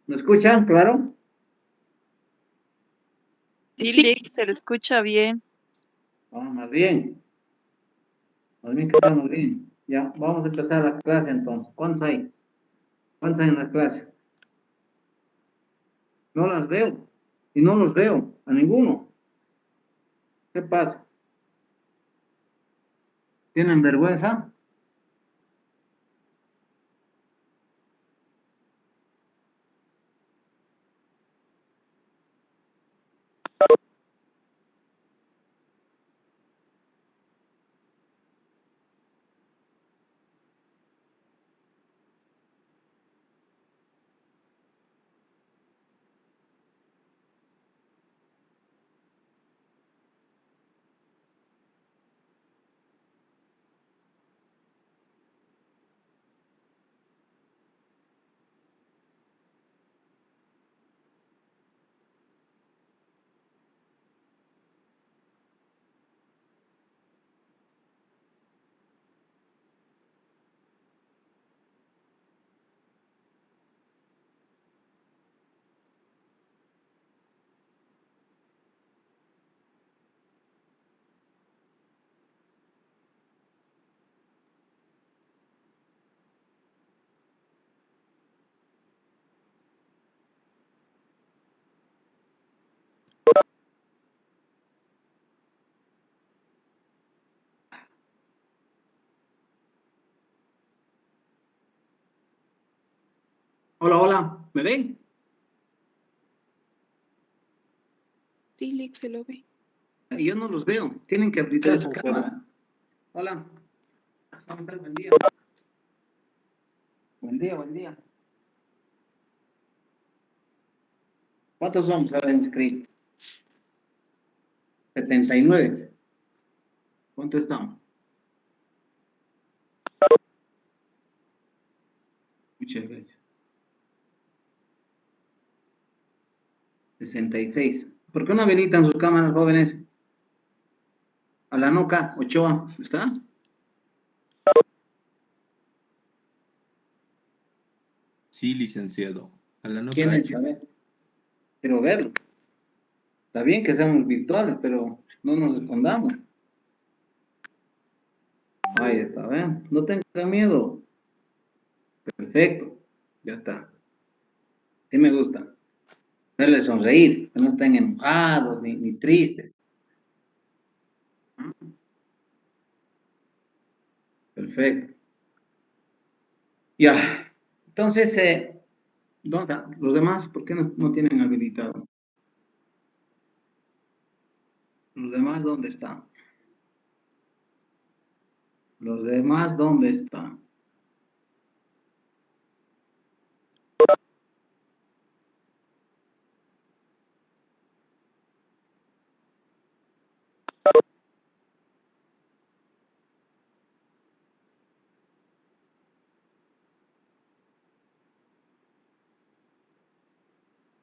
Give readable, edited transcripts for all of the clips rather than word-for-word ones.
¿Me escuchan? ¿Claro? Sí, Lick, se le escucha bien. Más bien. Más bien que estamos bien. Ya, vamos a empezar la clase entonces. ¿Cuántos hay? ¿Cuántos hay en la clase? No las veo. Y no los veo. A ninguno. ¿Qué pasa? ¿Tienen vergüenza? Hola, hola. ¿Me ven? Sí, Lick, se lo ve. Yo no los veo. Tienen que habilitar su cámara. Hola. ¿Cómo estás? Buen día. Buen día, buen día. ¿Cuántos son que han inscrito? 79. ¿Cuánto estamos? Muchas gracias. 66. ¿Por qué no habilitan sus cámaras, jóvenes? A la Noca, Ochoa, ¿está? Sí, licenciado. A la ¿Quién Noca. es? A ver, quiero verlo. Está bien que seamos virtuales, pero no nos escondamos. Ahí está, ¿ven? No tengan miedo. Perfecto. Ya está. Sí me gusta. Verles sonreír, que no estén enojados ni tristes. Perfecto. Ya. Entonces, ¿dónde están los demás? ¿Por qué no tienen habilitado? ¿Los demás dónde están? ¿Los demás dónde están?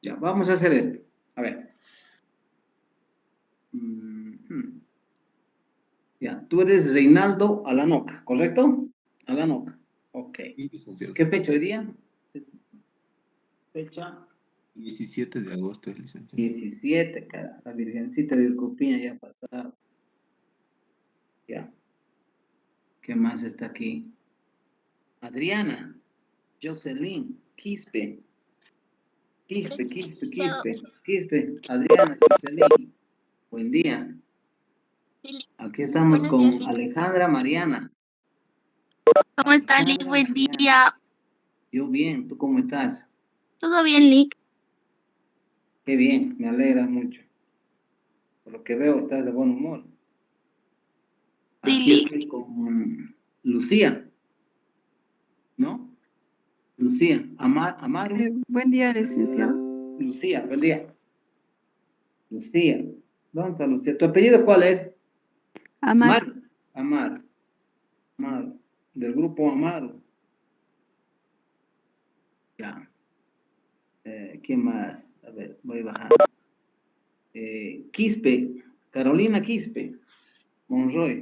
Ya, vamos a hacer esto. A ver. Ya, tú eres Reinaldo Alanoca, ¿correcto? Alanoca. Ok. Sí, licenciado. ¿Qué fecha hoy día? Fecha 17 de agosto, licenciado. 17, cara. La Virgencita de Urcupiña ya ha pasado. Ya. ¿Qué más está aquí? Adriana, Jocelyn, Quispe, Adriana, Jocelyn. Buen día. Aquí estamos con Alejandra Mariana. ¿Cómo está, Lick? Buen día. Yo bien, ¿tú cómo estás? ¿Todo bien, Lick? Qué bien, me alegra mucho. Por lo que veo, estás de buen humor. Sí, Aquí Lick. estoy con Lucía, ¿no? Lucía, Amaru. Buen día, licenciado. Lucía, buen día. Lucía, ¿dónde está Lucía? ¿Tu apellido cuál es? Amar. Amaru, del grupo Amaru. Ya. ¿Quién más? A ver, voy bajando. Quispe, Carolina Quispe, Monroy.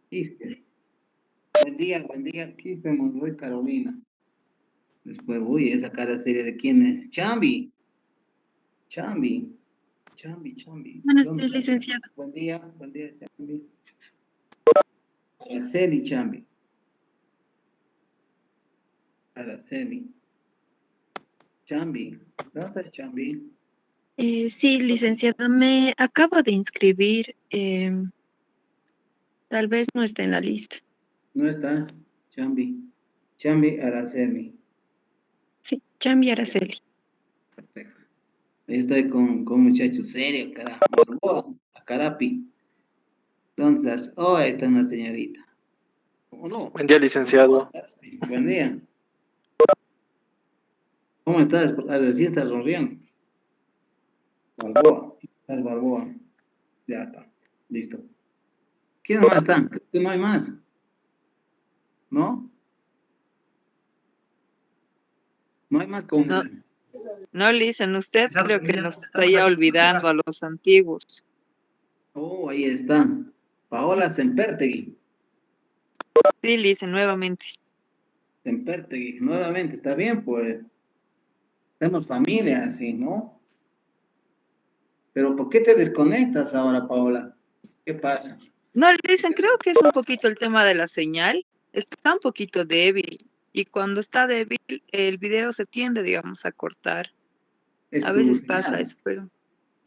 Quispe. Buen día, Quispe, Monroy, Carolina. Después voy a sacar la serie de quién es. Chambi. Chambi. Chambi. Buenos ¿Dónde días, está? licenciado. Buen día, Chambi. Araceli Chambi. Araceli. Chambi. ¿Dónde está Chambi? Sí, licenciada, me acabo de inscribir. Tal vez no esté en la lista. No está. Chambi. Chambi Araceli. Sí, Chambi Araceli. Perfecto. Ahí estoy con un muchacho serio, carajo. Balboa, a Carapi. Entonces, oh, ahí está una señorita. ¿Cómo no? Buen día, licenciado. Buen día. ¿Cómo estás? Así estás sonriendo. Balboa. Estás Balboa. Ya está. Listo. ¿Quién más están? Creo que no hay más. ¿No? No hay más con... No, no, Lisen, usted creo que nos está ya olvidando a los antiguos. Oh, ahí está. Paola Sempertegui. Sí, Lisen, nuevamente. Sempertegui. Nuevamente, está bien, pues. Somos familia, así, ¿no? Pero ¿por qué te desconectas ahora, Paola? ¿Qué pasa? No, Lisen, creo que es un poquito el tema de la señal. Está un poquito débil. Y cuando está débil, el video se tiende, digamos, a cortar. Es A tu veces señal. pasa eso, pero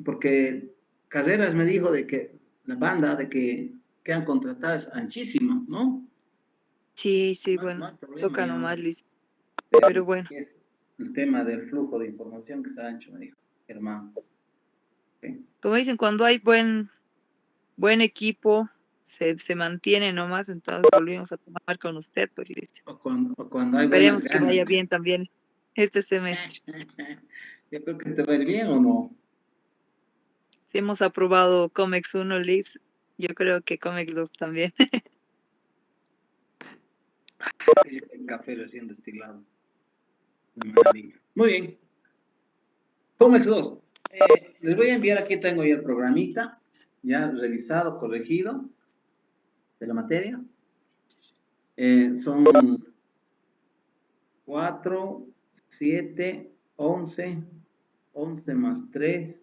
Porque Carreras me dijo de que la banda de que quedan contratadas anchísimo, ¿no? sí, No, no bueno, hay problema, toca ya. nomás, Lisen. Pero Pero bueno, es el tema del flujo de información que está ancho, me dijo, hermano. ¿Sí? como dicen, cuando hay buen equipo, se mantiene nomás, entonces volvimos a tomar con usted, pues, Lisen. O cuando hay buenas Esperemos que ganas. vaya bien también este semestre. Yo creo que te va a ir bien o no. Si hemos aprobado Comex 1, Liz, yo creo que Comex 2 también. El café recién destilado. De maravilla. Muy bien. Comex 2. Les voy a enviar, aquí tengo ya el programita, ya revisado, corregido de la materia. Son 4, 7, 11, 11 más 3,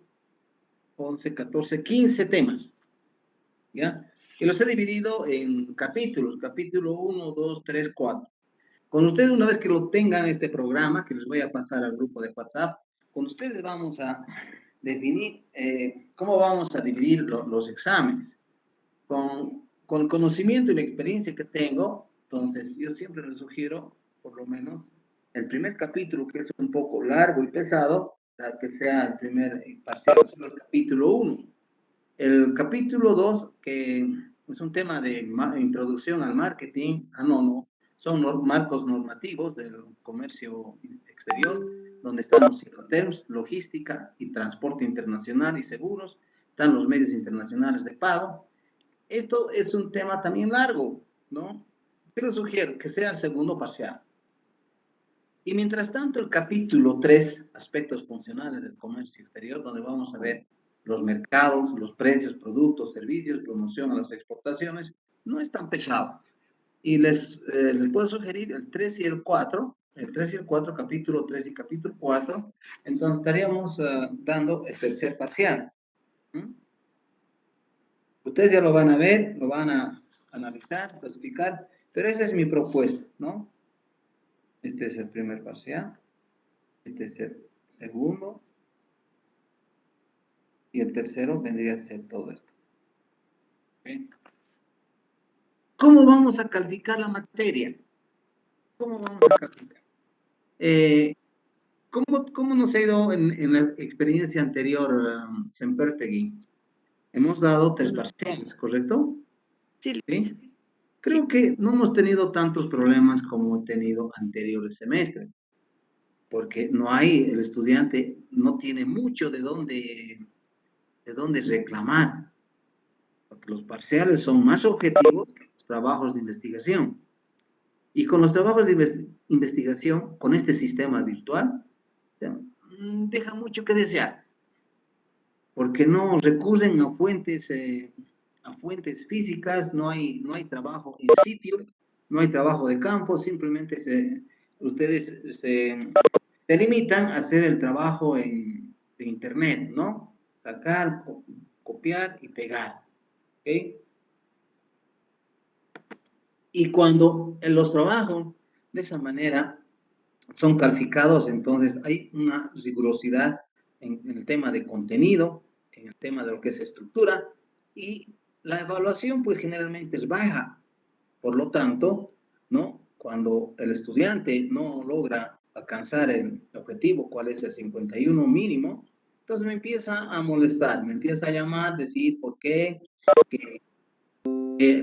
11, 14, 15 temas. ¿Ya? Y los he dividido en capítulos, capítulo 1, 2, 3, 4. Con ustedes, una vez que lo tengan este programa, que les voy a pasar al grupo de WhatsApp, con ustedes vamos a definir cómo vamos a dividir los exámenes. Con el conocimiento y la experiencia que tengo, entonces yo siempre les sugiero, por lo menos, el primer capítulo, que es un poco largo y pesado, que sea el primer parcial, el capítulo 1. El capítulo 2, que es un tema de introducción al marketing, son marcos normativos del comercio exterior, donde están los Incoterms, logística y transporte internacional y seguros, están los medios internacionales de pago. Esto es un tema también largo, ¿no? Yo les sugiero que sea el segundo parcial. Y mientras tanto, el capítulo 3, aspectos funcionales del comercio exterior, donde vamos a ver los mercados, los precios, productos, servicios, promoción a las exportaciones, no es tan pesado. Y les puedo sugerir el 3 y el 4, el 3 y el 4, capítulo 3 y capítulo 4, entonces estaríamos dando el tercer parcial. ¿Mm? Ustedes ya lo van a ver, lo van a analizar, clasificar, pero esa es mi propuesta, ¿no? Este es el primer parcial, este es el segundo, y el tercero vendría a ser todo esto. ¿Okay? ¿Cómo vamos a calificar la materia? ¿Cómo vamos a calificar? ¿Cómo nos ha ido en la experiencia anterior, Sempertegui? Hemos dado 3 parciales, ¿correcto? Sí, ¿Sí? Creo que no hemos tenido tantos problemas como he tenido anteriores semestres, porque el estudiante no tiene mucho de dónde reclamar, porque los parciales son más objetivos que los trabajos de investigación. Y con los trabajos de investigación, con este sistema virtual, o sea, deja mucho que desear, porque no recurren a fuentes físicas, no hay trabajo in sitio, no hay trabajo de campo, simplemente ustedes se limitan a hacer el trabajo de internet, ¿no? Sacar, copiar y pegar, ¿ok? Y cuando los trabajos de esa manera son calificados, entonces hay una rigurosidad en el tema de contenido, en el tema de lo que es estructura, y la evaluación pues generalmente es baja. Por lo tanto, ¿no? Cuando el estudiante no logra alcanzar el objetivo, cuál es el 51 mínimo, entonces me empieza a molestar, me empieza a llamar, decir por qué, que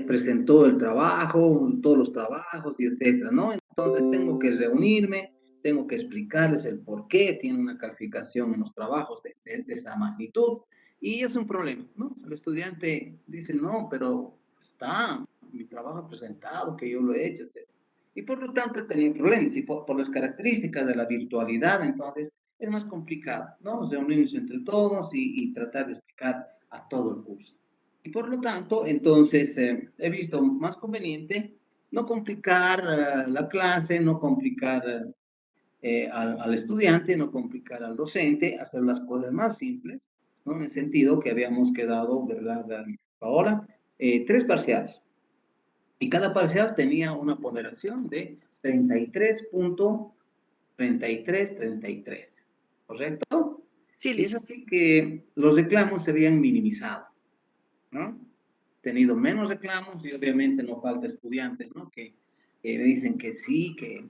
presentó el trabajo, todos los trabajos y etcétera, ¿no? Entonces tengo que reunirme, tengo que explicarles el por qué tiene una calificación en los trabajos de esa magnitud y es un problema, ¿no? El estudiante dice, no, pero está mi trabajo presentado, que yo lo he hecho, etcétera. Y por lo tanto he tenido problemas y por las características de la virtualidad, entonces es más complicado, ¿no? Reunirnos entre todos y tratar de explicar a todo el curso. Y por lo tanto, entonces, he visto más conveniente no complicar la clase, no complicar al estudiante, no complicar al docente, hacer las cosas más simples, ¿no? En el sentido que habíamos quedado, ¿verdad, Paola? 3 parciales. Y cada parcial tenía una ponderación de 33.3333, ¿correcto? Sí, Y es licenciado. así que los reclamos se habían minimizado, ¿no? Tenido menos reclamos y obviamente no falta estudiantes, ¿no? Que me dicen que sí, que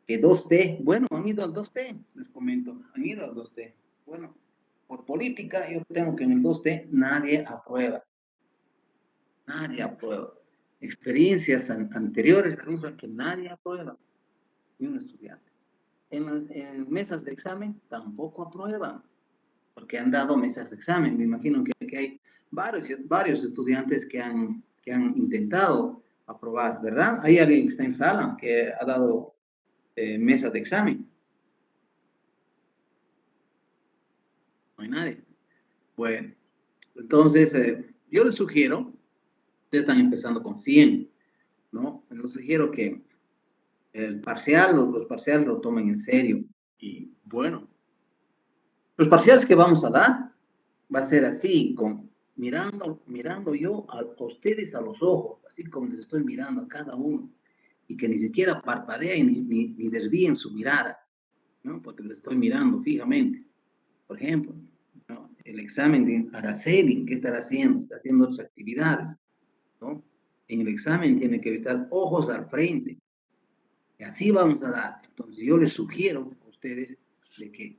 2T. Bueno, han ido al 2T, les comento, han ido al 2T. Bueno, por política yo tengo que en el 2T nadie aprueba, nadie aprueba. Experiencias anteriores demuestran que nadie aprueba, ni un estudiante. En mesas de examen tampoco aprueban, porque han dado mesas de examen. Me imagino que hay varios estudiantes que han intentado aprobar, ¿verdad? Hay alguien que está en sala que ha dado mesas de examen. No hay nadie. Bueno, entonces yo les sugiero, ustedes están empezando con 100, ¿no? Les sugiero que el parcial, los parciales lo tomen en serio. Y bueno, los parciales que vamos a dar va a ser así, mirando yo a ustedes a los ojos, así como les estoy mirando a cada uno, y que ni siquiera parpadeen ni desvíen su mirada, ¿no? Porque les estoy mirando fijamente. Por ejemplo, ¿no? El examen de Araceli, ¿qué estará haciendo? Está haciendo otras actividades, ¿no? En el examen tiene que estar ojos al frente, y así vamos a dar. Entonces yo les sugiero a ustedes de que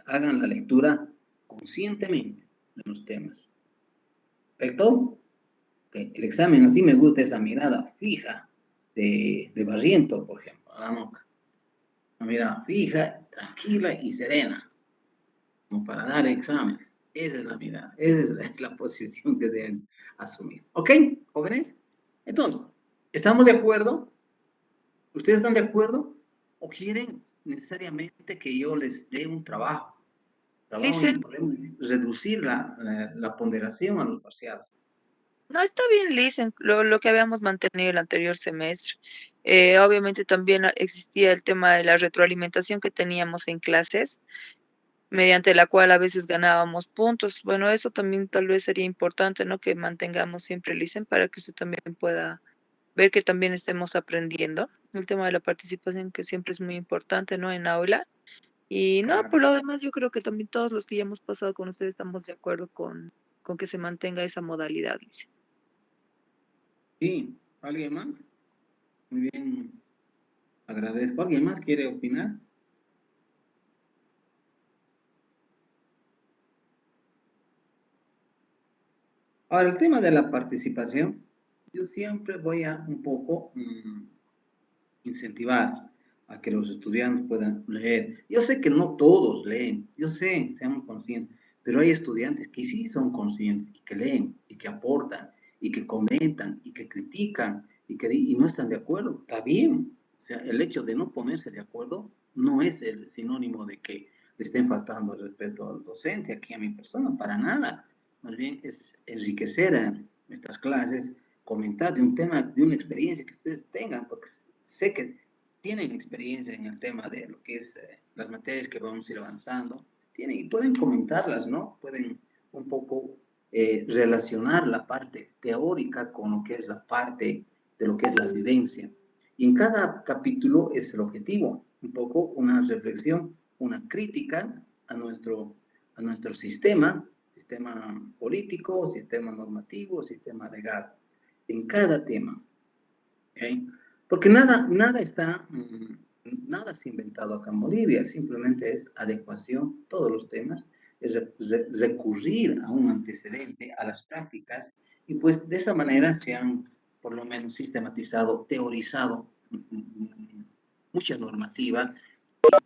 hagan la lectura conscientemente de los temas. ¿Perfecto? Okay. El examen, así me gusta esa mirada fija de Barriento, por ejemplo, a la NOCA. Una mirada fija, tranquila y serena, como para dar exámenes. Esa es la mirada, esa es la posición que deben asumir. ¿Ok, jóvenes? Entonces, ¿estamos de acuerdo? ¿Ustedes están de acuerdo? ¿O quieren necesariamente que yo les dé un trabajo? Trabajo en el podemos reducir la ponderación a los parciales. No, está bien, Liz, lo que habíamos mantenido el anterior semestre. Obviamente también existía el tema de la retroalimentación que teníamos en clases, mediante la cual a veces ganábamos puntos. Bueno, eso también tal vez sería importante, ¿no? Que mantengamos siempre el ICEN para que usted también pueda ver que también estemos aprendiendo. El tema de la participación que siempre es muy importante, ¿no? En aula. Y no, Claro. por lo demás, yo creo que también todos los que ya hemos pasado con ustedes estamos de acuerdo con que se mantenga esa modalidad, Liz. Sí, ¿alguien más? Muy bien, agradezco. ¿Alguien más quiere opinar? Ahora, el tema de la participación, yo siempre voy a un poco incentivar a que los estudiantes puedan leer. Yo sé que no todos leen, yo sé, seamos conscientes, pero hay estudiantes que sí son conscientes y que leen y que aportan y que comentan y que critican y no están de acuerdo. Está bien. O sea, el hecho de no ponerse de acuerdo no es el sinónimo de que le estén faltando el respeto al docente, aquí a mi persona, para nada. Más bien es enriquecer estas clases, comentar de un tema, de una experiencia que ustedes tengan, porque sé que tienen experiencia en el tema de lo que es las materias que vamos a ir avanzando, tienen, y pueden comentarlas, ¿no? Pueden un poco relacionar la parte teórica con lo que es la parte de lo que es la vivencia. Y en cada capítulo es el objetivo, un poco una reflexión, una crítica a nuestro sistema político, sistema normativo, sistema legal, en cada tema. ¿Okay? Porque nada se ha inventado acá en Bolivia, simplemente es adecuación, todos los temas, es recurrir a un antecedente, a las prácticas, y pues de esa manera se han por lo menos sistematizado, teorizado mucha normativa,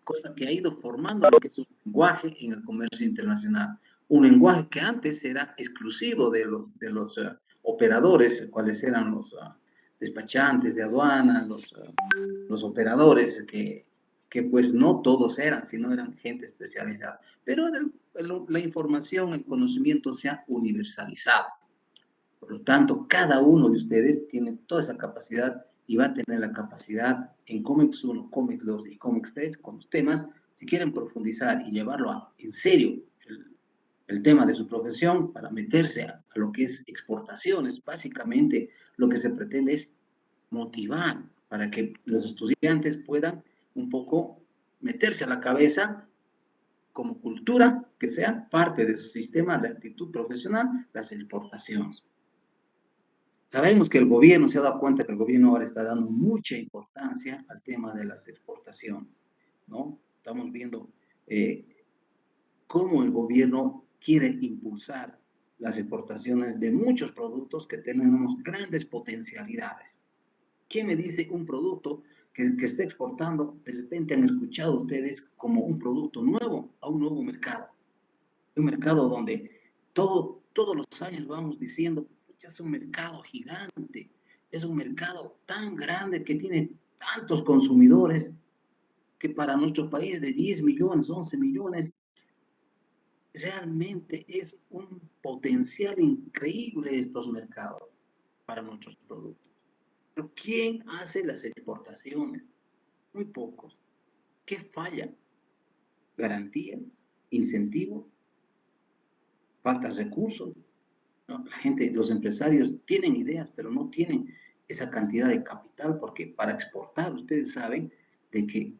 cosa que ha ido formando lo que es un lenguaje en el comercio internacional. Un lenguaje que antes era exclusivo de los operadores, cuáles eran los despachantes de aduana, los operadores, que pues no todos eran, sino eran gente especializada. Pero la información, el conocimiento se ha universalizado. Por lo tanto, cada uno de ustedes tiene toda esa capacidad y va a tener la capacidad en Comex 1, Comex 2 y Comex 3 con los temas, si quieren profundizar y llevarlo en serio el tema de su profesión para meterse a lo que es exportaciones. Básicamente, lo que se pretende es motivar para que los estudiantes puedan un poco meterse a la cabeza como cultura que sea parte de su sistema de actitud profesional, las exportaciones. Sabemos que el gobierno se ha dado cuenta que el gobierno ahora está dando mucha importancia al tema de las exportaciones, ¿no? Estamos viendo cómo el gobierno quiere impulsar las exportaciones de muchos productos que tenemos grandes potencialidades. ¿Quién me dice un producto que esté exportando, de repente han escuchado ustedes como un producto nuevo a un nuevo mercado? Un mercado donde todos los años vamos diciendo, es un mercado gigante, es un mercado tan grande que tiene tantos consumidores que para nuestro país de 10 millones, 11 millones, realmente es un potencial increíble estos mercados para nuestros productos. Pero ¿quién hace las exportaciones? Muy pocos. ¿Qué falla? Garantía, incentivo, falta de recursos. ¿No? La gente, los empresarios tienen ideas, pero no tienen esa cantidad de capital, porque para exportar, ustedes saben de que,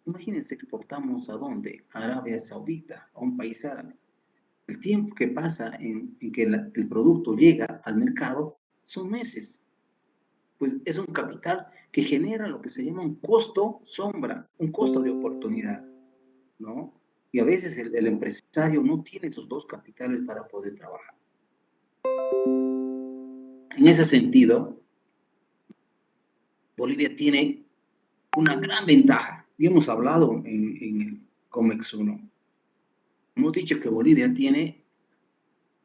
imagínense, exportamos a dónde, a Arabia Saudita, a un país árabe. El tiempo que pasa en que el producto llega al mercado son meses. Pues es un capital que genera lo que se llama un costo sombra, un costo de oportunidad, ¿no? Y a veces el empresario no tiene esos dos capitales para poder trabajar. En ese sentido, Bolivia tiene una gran ventaja. Y hemos hablado en el COMEX 1. Hemos dicho que Bolivia tiene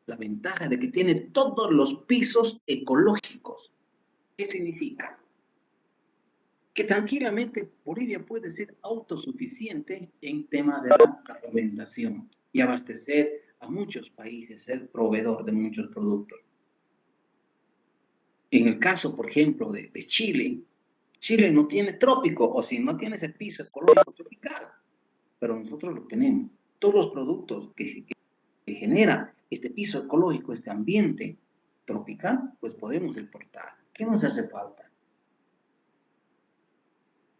la ventaja de que tiene todos los pisos ecológicos. ¿Qué significa? Que tranquilamente Bolivia puede ser autosuficiente en tema de la alimentación y abastecer a muchos países, ser proveedor de muchos productos. En el caso, por ejemplo, de Chile, Chile no tiene trópico, o si no tiene ese piso ecológico tropical, pero nosotros lo tenemos. Todos los productos que genera este piso ecológico, este ambiente tropical, pues podemos exportar. ¿Qué nos hace falta?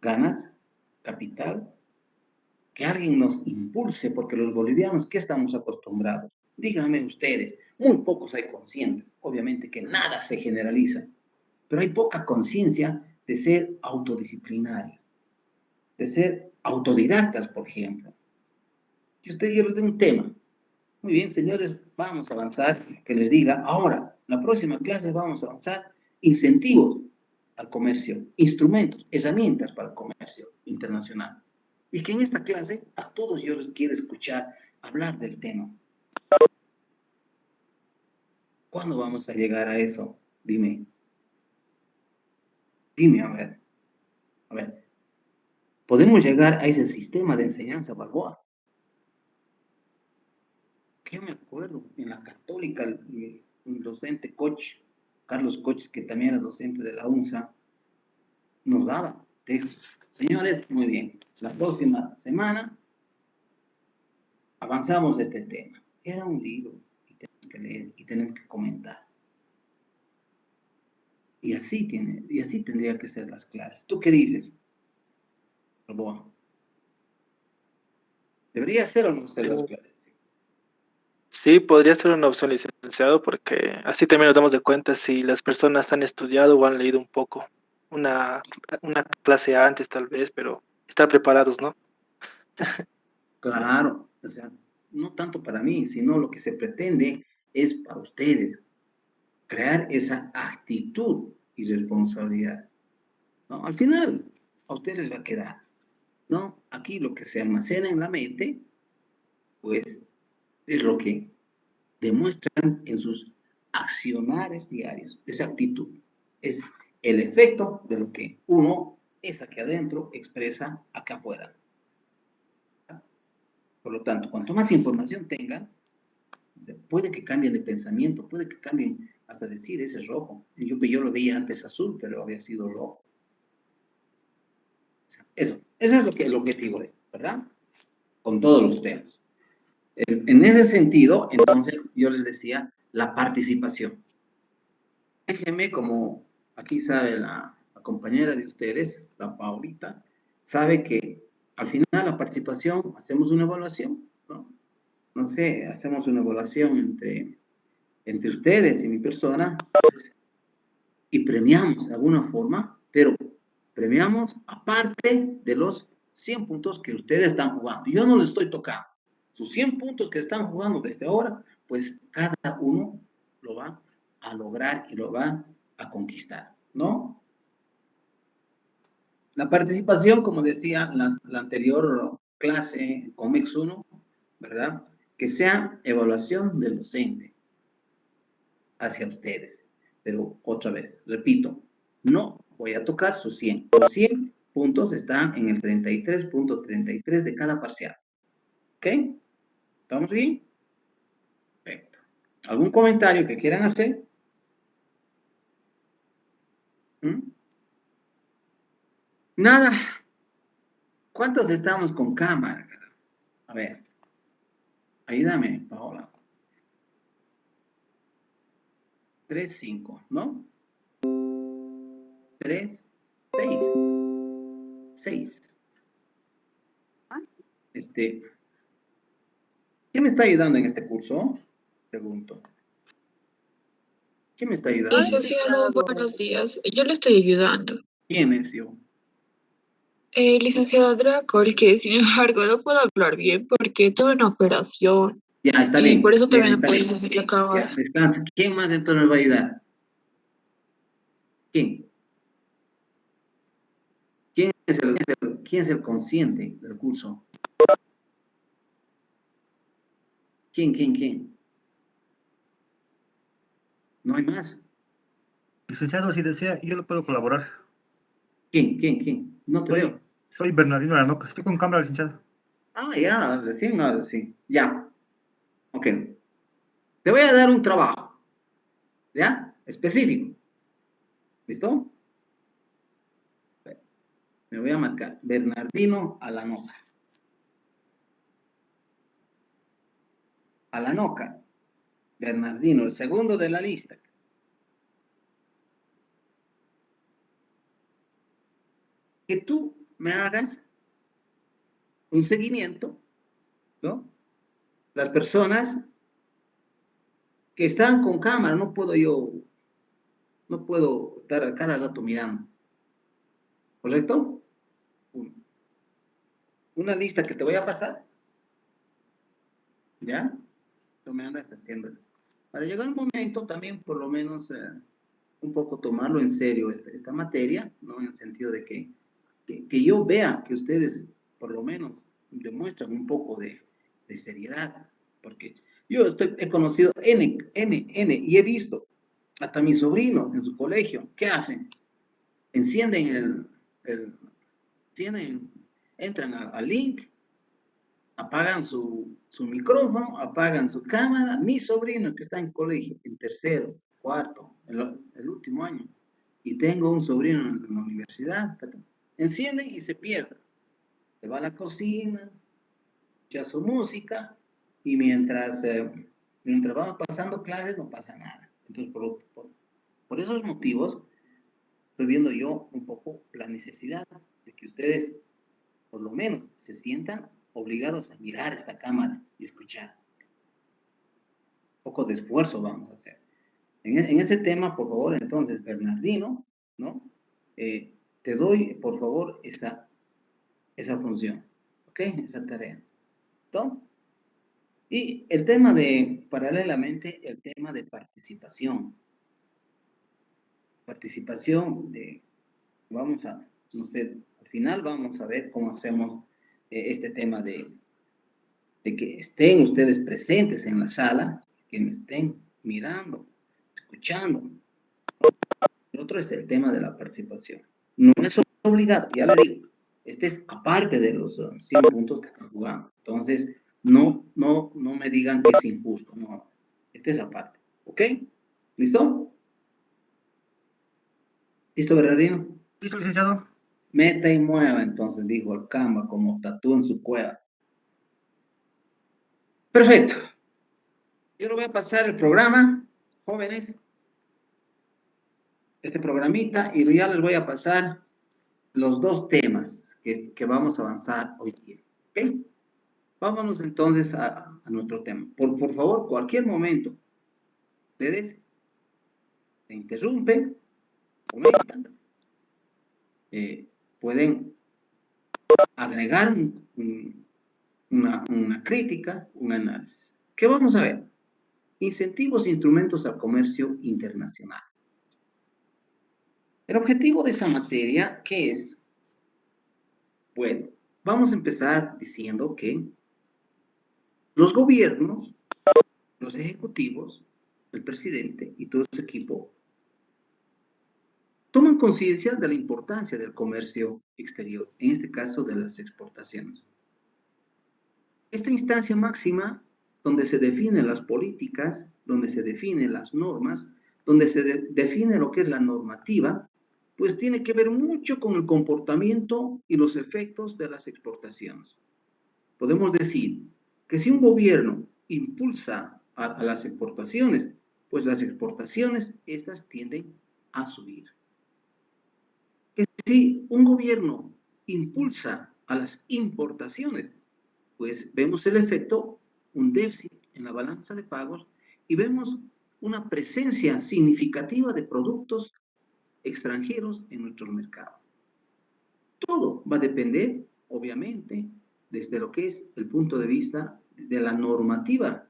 Ganas, capital, que alguien nos impulse, porque los bolivianos, ¿qué estamos acostumbrados? Díganme ustedes, muy pocos hay conscientes, obviamente que nada se generaliza, pero hay poca conciencia de ser autodisciplinario, de ser autodidactas, por ejemplo. Si usted lleva de un tema, muy bien, señores, vamos a avanzar, que les diga, ahora, la próxima clase vamos a avanzar incentivos al comercio, instrumentos, herramientas para el comercio internacional. Y que en esta clase a todos yo les quiero escuchar hablar del tema. ¿Cuándo vamos a llegar a eso? Dime. Dime, a ver. A ver. ¿Podemos llegar a ese sistema de enseñanza Balboa? Que yo me acuerdo, en la Católica, un docente coach, Carlos Coach, que también era docente de la UNSA, nos daba textos. Señores, muy bien. La próxima semana avanzamos este tema. Era un libro y tenemos que leer y tenemos que comentar. Y así tendría que ser las clases. ¿Tú qué dices? Bueno, ¿debería ser o no ser las clases? Sí, podría ser una opción, licenciado, porque así también nos damos de cuenta si las personas han estudiado o han leído un poco. Una, una clase antes tal vez, pero estar preparados, ¿no? Claro, o sea, no tanto para mí, sino lo que se pretende es para ustedes, crear esa actitud y responsabilidad, ¿no? Al final, a ustedes les va a quedar, ¿no? Aquí lo que se almacena en la mente, pues, es lo que demuestran en sus accionares diarios, esa actitud. Es el efecto de lo que uno es aquí adentro, expresa acá afuera. Por lo tanto, cuanto más información tengan, puede que cambien de pensamiento, puede que cambien hasta decir, ese es rojo. Yo lo veía antes azul, pero había sido rojo. Eso es lo que el objetivo es, ¿verdad? Con todos los temas. En ese sentido, entonces, yo les decía, la participación. Déjenme, como aquí sabe la compañera de ustedes, la Paulita, sabe que al final la participación, hacemos una evaluación, ¿no? No sé, hacemos una evaluación entre ustedes y mi persona, pues, y premiamos de alguna forma, pero premiamos aparte de los 100 puntos que ustedes están jugando. Yo no les estoy tocando. Sus 100 puntos que están jugando desde ahora, pues cada uno lo va a lograr y lo va a conquistar, ¿no? La participación, como decía la anterior clase, COMEX 1, ¿verdad? Que sea evaluación del docente hacia ustedes. Pero otra vez, repito, no voy a tocar sus 100. Los 100 puntos están en el 33.33 de cada parcial. ¿Ok? ¿Estamos bien? Perfecto. ¿Algún comentario que quieran hacer? ¿Mm? Nada. ¿Cuántos estamos con cámara? A ver. Ayúdame, Paola. 3, 5, ¿no? 3, 6. 6. ¿Quién me está ayudando en este curso? Pregunto. ¿Quién me está ayudando? Licenciado, buenos días. Yo le estoy ayudando. ¿Quién es yo? Licenciado Draco, el que sin embargo no puedo hablar bien porque tuve una operación Ya, está y bien. por eso Ya, también no está puedo bien. decirle acabar. Ya, descansa. ¿Quién más entonces me va a ayudar? ¿Quién? ¿Quién es el consciente del curso? ¿Quién? ¿No hay más? Licenciado, si desea, yo le puedo colaborar. ¿Quién? No te veo. Soy Bernardino Aranoca, estoy con cámara, licenciado. Ah, ya, recién, ahora sí. Ya. Ok. Te voy a dar un trabajo. ¿Ya? Específico. ¿Listo? Me voy a marcar. Bernardino Alanoca. Alanoca. Bernardino, el segundo de la lista. Que tú me hagas un seguimiento, ¿no? Las personas que están con cámara, no puedo estar a cada rato mirando. ¿Correcto? Una lista que te voy a pasar. ¿Ya? Tú me andas haciendo eso. Para llegar un momento también, por lo menos, un poco tomarlo en serio esta materia, ¿no? En el sentido de que yo vea que ustedes, por lo menos, demuestran un poco de seriedad. Porque yo he conocido N, y he visto hasta mis sobrinos en su colegio, ¿qué hacen? Encienden entran al link, apagan su micrófono, apagan su cámara. Mi sobrino que está en colegio, en tercero, cuarto, el último año, y tengo un sobrino en la universidad, encienden y se pierden. Se va a la cocina, escucha su música y mientras vamos pasando clases no pasa nada. Entonces, por esos motivos, estoy viendo yo un poco la necesidad de que ustedes, por lo menos, se sientan obligados a mirar esta cámara y escuchar. Un poco de esfuerzo vamos a hacer. En ese tema, por favor, entonces, Bernardino, ¿no? Te doy, por favor, esa función, ¿ok? Esa tarea. ¿Entonces? Y el tema paralelamente, el tema de participación. Participación no sé, al final vamos a ver cómo hacemos este tema de que estén ustedes presentes en la sala, que me estén mirando, escuchando. El otro es el tema de la participación. No es obligado, ya le digo, este es aparte de los 100 puntos que están jugando. Entonces, no me digan que es injusto, no, este es aparte, ¿ok? ¿Listo? ¿Listo, Bernardino? ¿Listo, licenciado? Meta y mueva, entonces, dijo el Camba, como tatú en su cueva. Perfecto. Yo le voy a pasar el programa, jóvenes, este programita, y ya les voy a pasar los 2 temas que vamos a avanzar hoy día. ¿Ok? Vámonos entonces a nuestro tema. Por favor, cualquier momento, ustedes se interrumpen, comentan, pueden agregar una crítica, un análisis. ¿Qué vamos a ver? Incentivos e instrumentos al comercio internacional. El objetivo de esa materia, ¿qué es? Bueno, vamos a empezar diciendo que los gobiernos, los ejecutivos, el presidente y todo su equipo toman conciencia de la importancia del comercio exterior, en este caso de las exportaciones. Esta instancia máxima, donde se definen las políticas, donde se definen las normas, donde se define lo que es la normativa, pues tiene que ver mucho con el comportamiento y los efectos de las exportaciones. Podemos decir que si un gobierno impulsa a las exportaciones, pues las exportaciones, estas tienden a subir. Que si un gobierno impulsa a las importaciones, pues vemos el efecto, un déficit en la balanza de pagos y vemos una presencia significativa de productos extranjeros en nuestro mercado. Todo va a depender, obviamente, desde lo que es el punto de vista de la normativa,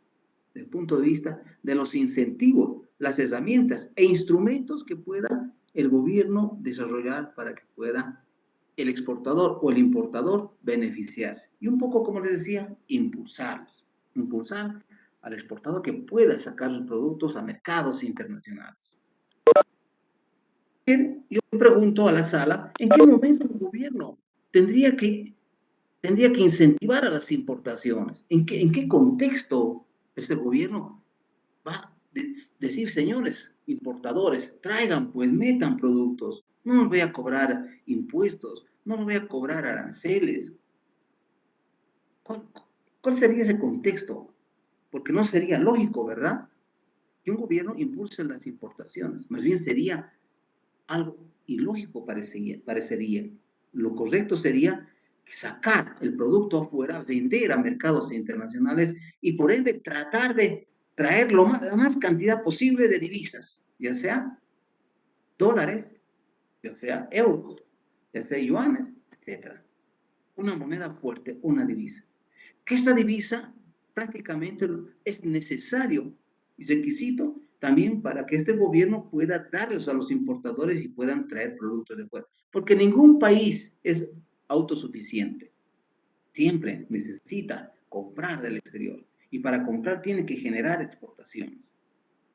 del punto de vista de los incentivos, las herramientas e instrumentos que pueda el gobierno desarrollar para que pueda el exportador o el importador beneficiarse. Y un poco, como les decía, impulsar al exportador que pueda sacar sus productos a mercados internacionales. Yo pregunto a la sala, ¿en qué momento el gobierno tendría que incentivar a las importaciones? ¿En qué contexto este gobierno va a decir, señores importadores, traigan, pues metan productos, no nos voy a cobrar impuestos, no nos voy a cobrar aranceles? ¿Cuál sería ese contexto? Porque no sería lógico, ¿verdad? Que un gobierno impulse las importaciones, más bien sería algo ilógico, parecería. Lo correcto sería sacar el producto afuera, vender a mercados internacionales y por ende tratar de traer la más cantidad posible de divisas, ya sea dólares, ya sea euros, ya sea yuanes, etc. Una moneda fuerte, una divisa. Que esta divisa prácticamente es necesario y requisito también para que este gobierno pueda darles a los importadores y puedan traer productos de fuera. Porque ningún país es autosuficiente. Siempre necesita comprar del exterior. Y para comprar tiene que generar exportaciones.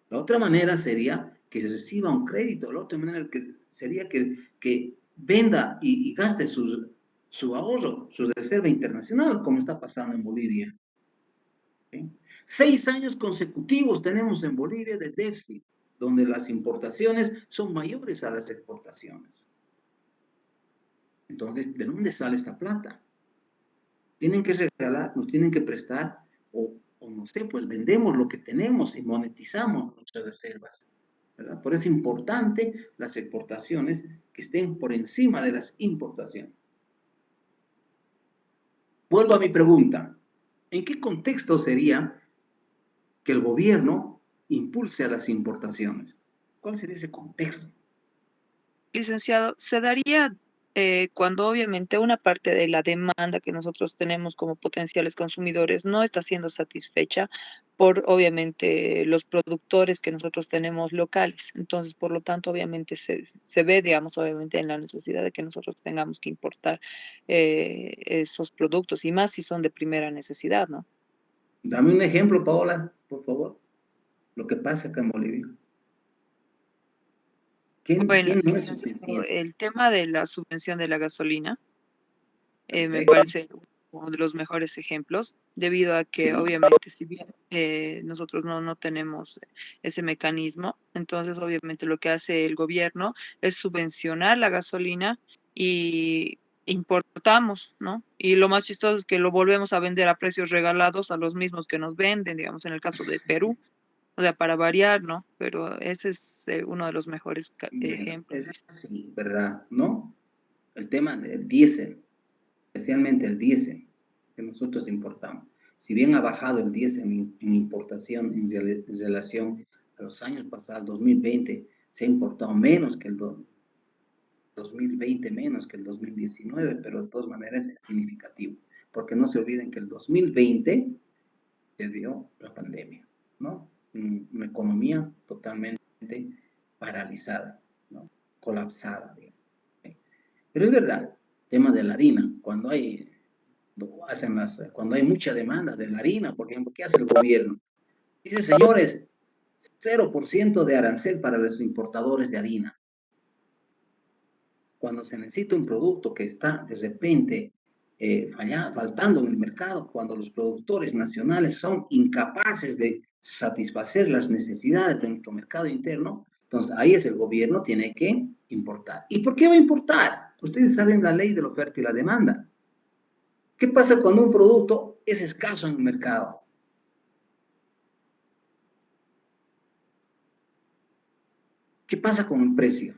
La otra manera sería que se reciba un crédito. La otra manera sería que venda y gaste su ahorro, su reserva internacional, como está pasando en Bolivia. ¿Sí? 6 años consecutivos tenemos en Bolivia de déficit, donde las importaciones son mayores a las exportaciones. Entonces, ¿de dónde sale esta plata? Tienen que regalar, nos tienen que prestar, o no sé, pues vendemos lo que tenemos y monetizamos nuestras reservas, ¿verdad? Por eso es importante las exportaciones que estén por encima de las importaciones. Vuelvo a mi pregunta. ¿En qué contexto sería que el gobierno impulse a las importaciones? ¿Cuál sería ese contexto? Licenciado, se daría cuando obviamente una parte de la demanda que nosotros tenemos como potenciales consumidores no está siendo satisfecha por obviamente los productores que nosotros tenemos locales. Entonces, por lo tanto, obviamente se ve, digamos, obviamente en la necesidad de que nosotros tengamos que importar esos productos y más si son de primera necesidad, ¿no? Dame un ejemplo, Paola, por favor. Lo que pasa acá en Bolivia. Bueno, ¿Quién no es licenciado, suficiente? el tema de la subvención de la gasolina. Me Perfecto. parece uno de los mejores ejemplos, debido a que Sí. obviamente si bien nosotros no tenemos ese mecanismo, entonces obviamente lo que hace el gobierno es subvencionar la gasolina y importamos, ¿no? Y lo más chistoso es que lo volvemos a vender a precios regalados a los mismos que nos venden, digamos, en el caso de Perú, o sea, para variar, ¿no? Pero ese es uno de los mejores Bueno, ejemplos. es así, ¿verdad? ¿No? El tema del diésel, especialmente el diésel que nosotros importamos. Si bien ha bajado el diésel en importación en relación a los años pasados, 2020, se ha importado menos que el 2020, menos que el 2019, pero de todas maneras es significativo, porque no se olviden que el 2020 se dio la pandemia, ¿no? Una economía totalmente paralizada, ¿no? Colapsada, digamos. Pero es verdad, tema de la harina, cuando hay mucha demanda de la harina, por ejemplo, ¿qué hace el gobierno? Dice, señores, 0% de arancel para los importadores de harina. Cuando se necesita un producto que está de repente faltando en el mercado, cuando los productores nacionales son incapaces de satisfacer las necesidades de nuestro mercado interno, entonces ahí es el gobierno tiene que importar. ¿Y por qué va a importar? Ustedes saben la ley de la oferta y la demanda. ¿Qué pasa cuando un producto es escaso en el mercado? ¿Qué pasa con el precio?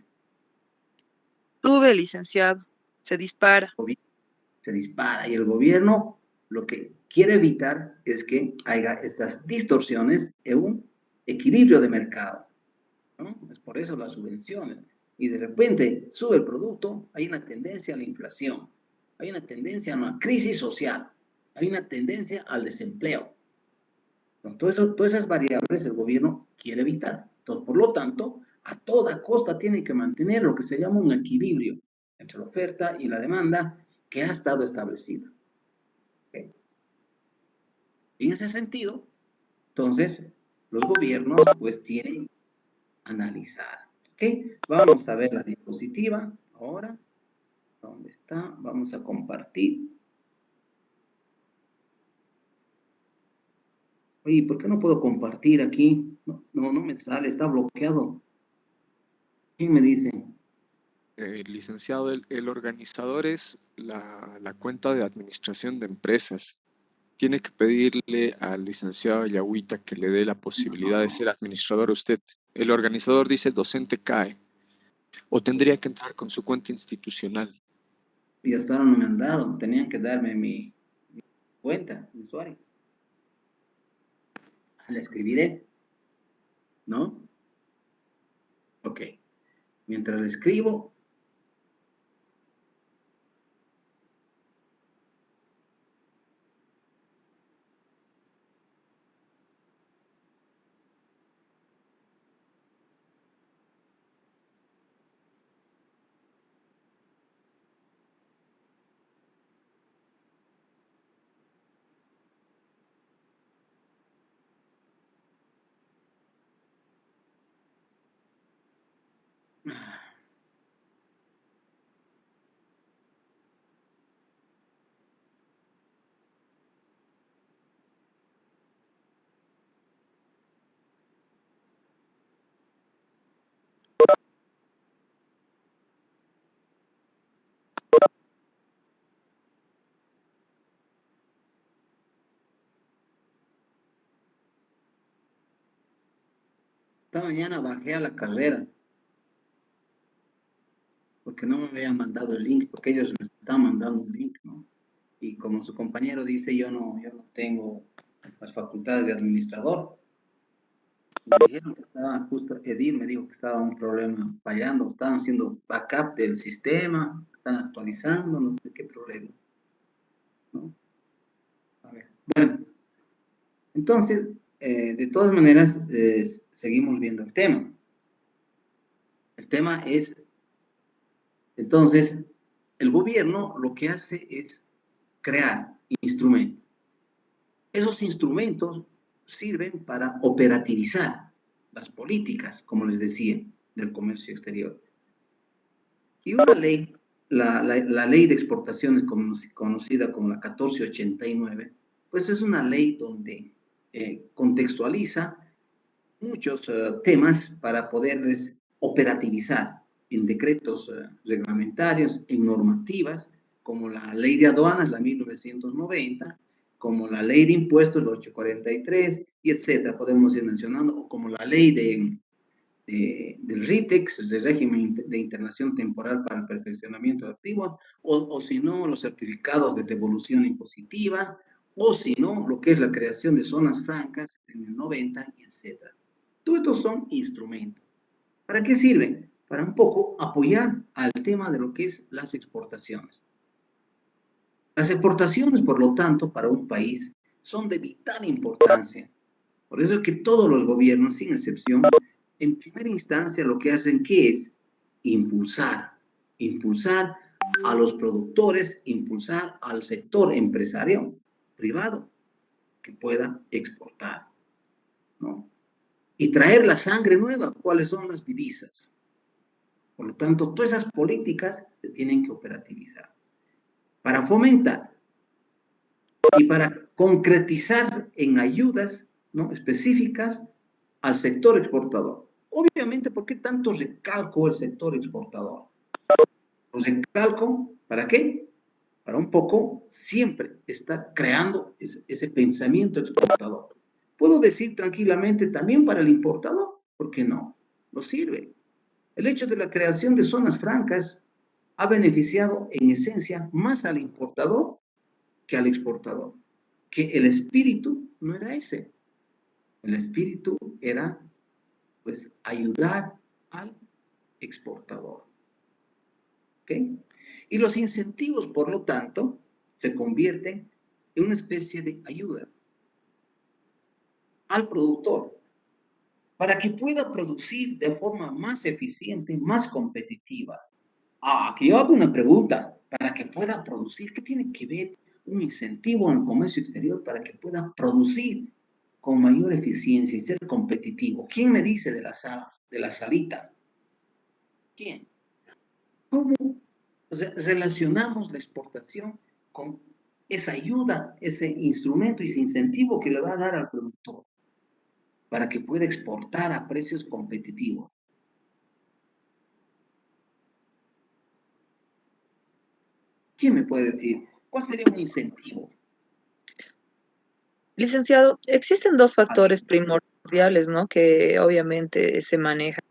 Sube, licenciado, se dispara. Se dispara y el gobierno lo que quiere evitar es que haya estas distorsiones en un equilibrio de mercado, ¿no? Es por eso las subvenciones. Y de repente sube el producto, hay una tendencia a la inflación, hay una tendencia a una crisis social, hay una tendencia al desempleo. Entonces, todas esas variables el gobierno quiere evitar. Entonces, por lo tanto, a toda costa tiene que mantener lo que se llama un equilibrio entre la oferta y la demanda que ha estado establecido. ¿Okay? En ese sentido, entonces, los gobiernos pues tienen que analizar. ¿Okay? Vamos a ver la diapositiva ahora. ¿Dónde está? Vamos a compartir. Oye, ¿por qué no puedo compartir aquí? No me sale, está bloqueado. ¿Quién me dice? Licenciado, el organizador es la cuenta de administración de empresas. Tiene que pedirle al licenciado Yagüita que le dé la posibilidad de ser administrador a usted. El organizador dice docente CAE o tendría que entrar con su cuenta institucional. Y hasta ahora no me han dado. Tenían que darme mi cuenta, mi usuario. La escribiré, ¿no? Ok. Mientras la escribo, Esta mañana bajé a la carrera, porque no me habían mandado el link, porque ellos me están mandando un link, ¿no? Y como su compañero dice, yo no tengo las facultades de administrador. Me dijeron que estaba, justo Edith me dijo que estaba un problema fallando, estaban haciendo backup del sistema, están actualizando, no sé qué problema, ¿no? A ver, bueno, entonces, de todas maneras, seguimos viendo el tema. El tema es, entonces, el gobierno lo que hace es crear instrumentos. Esos instrumentos sirven para operativizar las políticas, como les decía, del comercio exterior. Y una ley, la ley de exportaciones conocida como la 1489, pues es una ley donde contextualiza muchos temas para poderles operativizar en decretos reglamentarios, en normativas, como la ley de aduanas, la 1990, como la ley de impuestos, la 843, y etcétera, podemos ir mencionando, o como la ley del RITEX, del régimen de internación temporal para el perfeccionamiento de activos, o si no, los certificados de devolución impositiva, o si no, lo que es la creación de zonas francas en el 90, y etcétera. Todos estos son instrumentos. ¿Para qué sirven? Para un poco apoyar al tema de lo que es las exportaciones. Las exportaciones, por lo tanto, para un país son de vital importancia. Por eso es que todos los gobiernos, sin excepción, en primera instancia lo que hacen, ¿qué es? Impulsar a los productores, impulsar al sector empresario privado que pueda exportar, ¿no? Y traer la sangre nueva, ¿cuáles son las divisas? Por lo tanto, todas esas políticas se tienen que operativizar para fomentar y para concretizar en ayudas, ¿no?, específicas al sector exportador. Obviamente, ¿por qué tanto recalco el sector exportador? Pues recalco, ¿para qué? Para un poco siempre estar creando ese pensamiento exportador. Puedo decir tranquilamente también para el importador, ¿por qué no? No sirve. El hecho de la creación de zonas francas ha beneficiado en esencia más al importador que al exportador. Que el espíritu no era ese. El espíritu era, pues, ayudar al exportador. ¿Ok? Y los incentivos, por lo tanto, se convierten en una especie de ayuda al productor para que pueda producir de forma más eficiente, más competitiva. Aquí yo hago una pregunta. Para que pueda producir, ¿qué tiene que ver un incentivo en el comercio exterior para que pueda producir con mayor eficiencia y ser competitivo? ¿Quién me dice de la salita? ¿Quién? ¿Cómo relacionamos la exportación con esa ayuda, ese instrumento y ese incentivo que le va a dar al productor para que pueda exportar a precios competitivos? ¿Quién me puede decir cuál sería un incentivo? Licenciado, existen dos factores primordiales, ¿no?, que obviamente se manejan.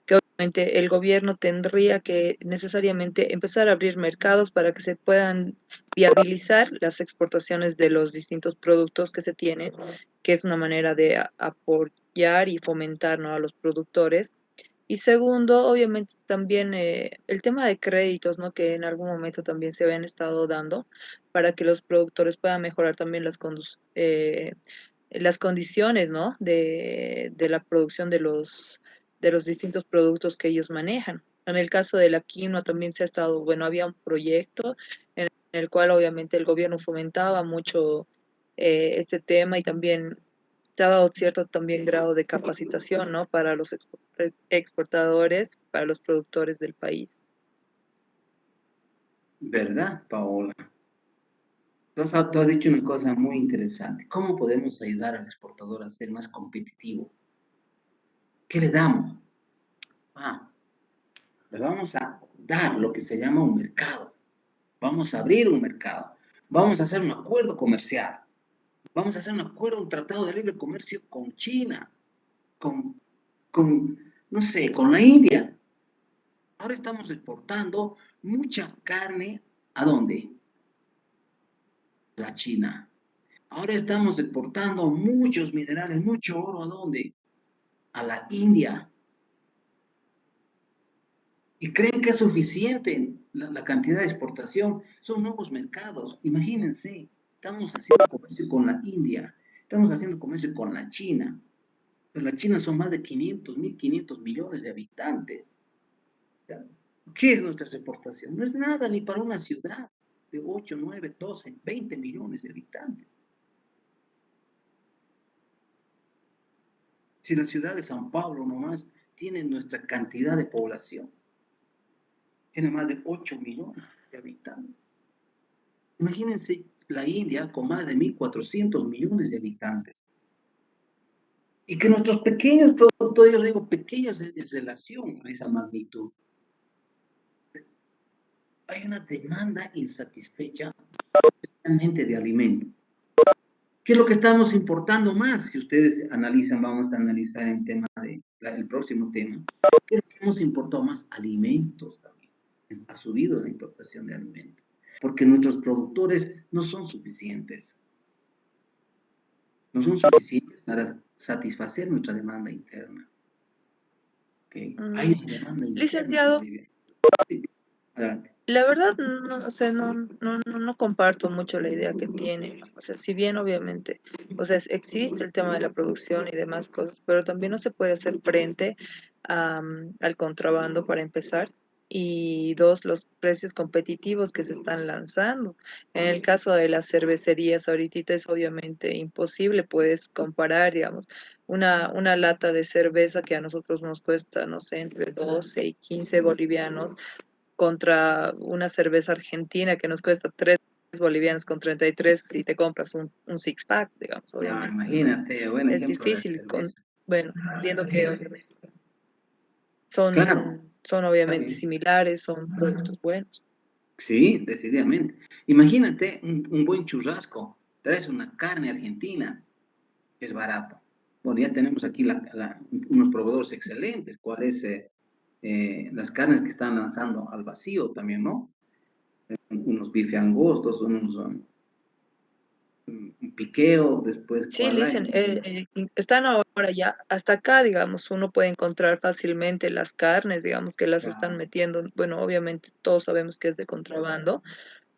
Que obviamente el gobierno tendría que necesariamente empezar a abrir mercados para que se puedan viabilizar las exportaciones de los distintos productos que se tienen, que es una manera de apoyar y fomentar, ¿no?, a los productores. Y segundo, obviamente también el tema de créditos, ¿no?, que en algún momento también se habían estado dando para que los productores puedan mejorar también las condiciones, ¿no?, de la producción de los distintos productos que ellos manejan. En el caso de la quinoa también se ha estado, bueno, había un proyecto en el cual obviamente el gobierno fomentaba mucho este tema y también se ha dado cierto también grado de capacitación, ¿no?, para los exportadores, para los productores del país. ¿Verdad, Paola? Tú has dicho una cosa muy interesante. ¿Cómo podemos ayudar al exportador a ser más competitivo? ¿Qué le damos? Le vamos a dar lo que se llama un mercado. Vamos a abrir un mercado. Vamos a hacer un acuerdo comercial. Vamos a hacer un acuerdo, un tratado de libre comercio con China, con no sé, con la India. Ahora estamos exportando mucha carne, ¿a dónde? A la China. Ahora estamos exportando muchos minerales, mucho oro, ¿a dónde? A la India. Y creen que es suficiente la cantidad de exportación. Son nuevos mercados. Imagínense, estamos haciendo comercio con la India, estamos haciendo comercio con la China. Pero la China son más de 1.500 millones de habitantes. ¿Qué es nuestra exportación? No es nada ni para una ciudad de 8, 9, 12, 20 millones de habitantes. Si la ciudad de San Pablo nomás tiene nuestra cantidad de población, tiene más de 8 millones de habitantes. Imagínense la India con más de 1.400 millones de habitantes. Y que nuestros pequeños productores, yo digo pequeños en relación a esa magnitud, hay una demanda insatisfecha, especialmente de alimentos. ¿Qué es lo que estamos importando más? Si ustedes analizan, vamos a analizar en tema el próximo tema. ¿Qué es lo que hemos importado más? Alimentos también. Ha subido la importación de alimentos. Porque nuestros productores no son suficientes. No son suficientes para satisfacer nuestra demanda interna. ¿Okay? Hay una demanda interna. Licenciado, Sí, adelante. la verdad, no, o sea, no comparto mucho la idea que tiene. O sea, si bien obviamente, o sea, existe el tema de la producción y demás cosas, pero también no se puede hacer frente al contrabando para empezar. Y dos, los precios competitivos que se están lanzando. En el caso de las cervecerías, ahorita es obviamente imposible, puedes comparar, digamos, una lata de cerveza que a nosotros nos cuesta, no sé, entre 12 y 15 bolivianos contra una cerveza argentina que nos cuesta 3 bolivianos con 33 si te compras un six pack, digamos, No, obviamente. imagínate, buen Es ejemplo de la difícil, cerveza. bueno, viendo que obviamente Claro, son está obviamente bien. similares, son productos buenos. Sí, decididamente. Imagínate un buen churrasco. Traes una carne argentina, es barato. Bueno, ya tenemos aquí unos proveedores excelentes, cuáles las carnes que están lanzando al vacío también, ¿no? Unos bife angostos, un piqueo, después, Sí, ¿cuál hay? dicen, están ahora ya, hasta acá, digamos, uno puede encontrar fácilmente las carnes, digamos, que las están Claro, metiendo, bueno, obviamente todos sabemos que es de contrabando,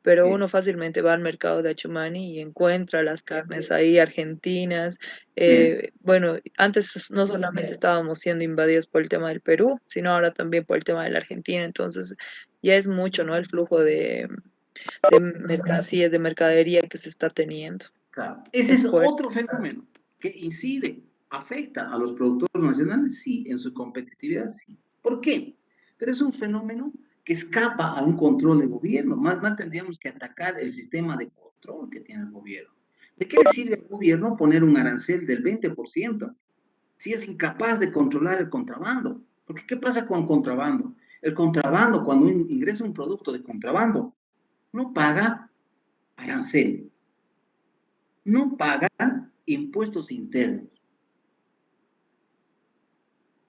pero uno es, fácilmente va al mercado de Achumani y encuentra las carnes ahí argentinas. es, Bueno, antes no solamente estábamos siendo invadidos por el tema del Perú, sino ahora también por el tema de la Argentina, entonces ya es mucho, ¿no? El flujo de mercancías, de mercadería que se está teniendo. claro. Ese Es es fuerte. otro fenómeno que incide, afecta a los productores nacionales, sí, en su competitividad, sí. ¿Por qué? Pero es un fenómeno que escapa a un control de gobierno. Más tendríamos que atacar el sistema de control que tiene el gobierno. ¿De qué le sirve al gobierno poner un arancel del 20% si es incapaz de controlar el contrabando? Porque ¿qué pasa con el contrabando? El contrabando, cuando ingresa un producto de contrabando, no paga arancel, no paga impuestos internos.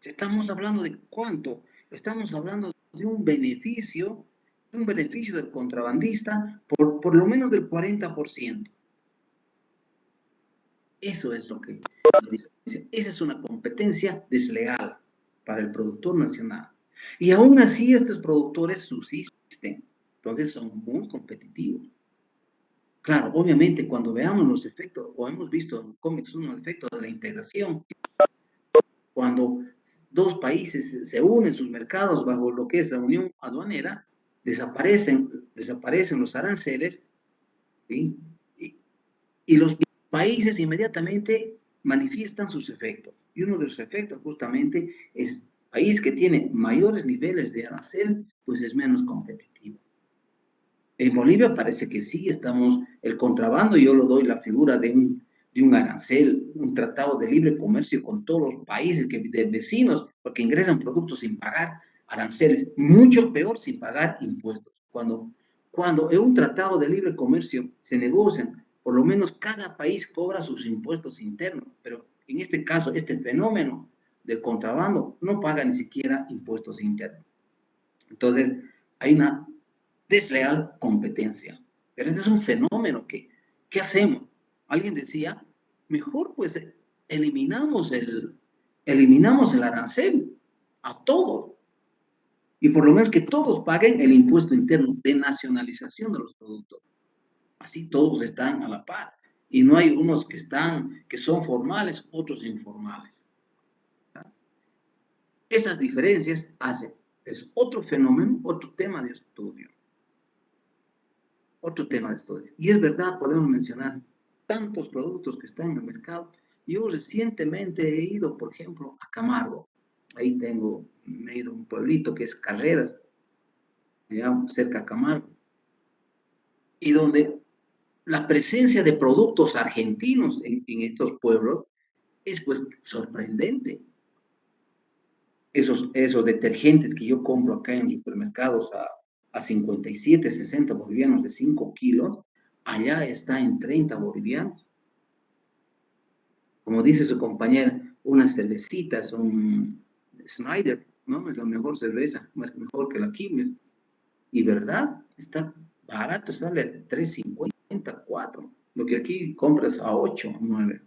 Estamos hablando de cuánto, estamos hablando de un beneficio del contrabandista por lo menos del 40%. Eso es lo que esa es una competencia desleal para el productor nacional. Y aún así estos productores subsisten, entonces son muy competitivos. Claro, obviamente cuando veamos los efectos, o hemos visto en cómics unos efectos de la integración, cuando dos países se unen sus mercados bajo lo que es la unión aduanera, desaparecen los aranceles, ¿sí? Y los países inmediatamente manifiestan sus efectos. Y uno de los efectos justamente es país que tiene mayores niveles de arancel, pues es menos competitivo. En Bolivia parece que sí, el contrabando, yo lo doy la figura de un arancel, un tratado de libre comercio con todos los países de vecinos, porque ingresan productos sin pagar aranceles, mucho peor sin pagar impuestos. Cuando en un tratado de libre comercio se negocian, por lo menos cada país cobra sus impuestos internos, pero en este caso, este fenómeno del contrabando no paga ni siquiera impuestos internos. Entonces, hay una desleal competencia. Pero este es un fenómeno que, ¿qué hacemos? Alguien decía, mejor pues eliminamos el arancel a todos. Y por lo menos que todos paguen el impuesto interno de nacionalización de los productos. Así todos están a la par. Y no hay unos que son formales, otros informales. Esas diferencias hacen, es otro fenómeno, otro tema de estudio. Otro tema de estudio. Y es verdad, podemos mencionar tantos productos que están en el mercado. Yo recientemente he ido, por ejemplo, a Camargo. Ahí me he ido a un pueblito que es Carreras, allá cerca de Camargo. Y donde la presencia de productos argentinos en estos pueblos es pues sorprendente. Esos detergentes que yo compro acá en supermercados a 57, 60 bolivianos de 5 kilos, allá está en 30 bolivianos. Como dice su compañera, unas cervecitas, un Snyder, ¿no? Es la mejor cerveza, mejor que la Quilmes. Y verdad, está barato, sale a 3.50, 4. Lo que aquí compras a 8, 9.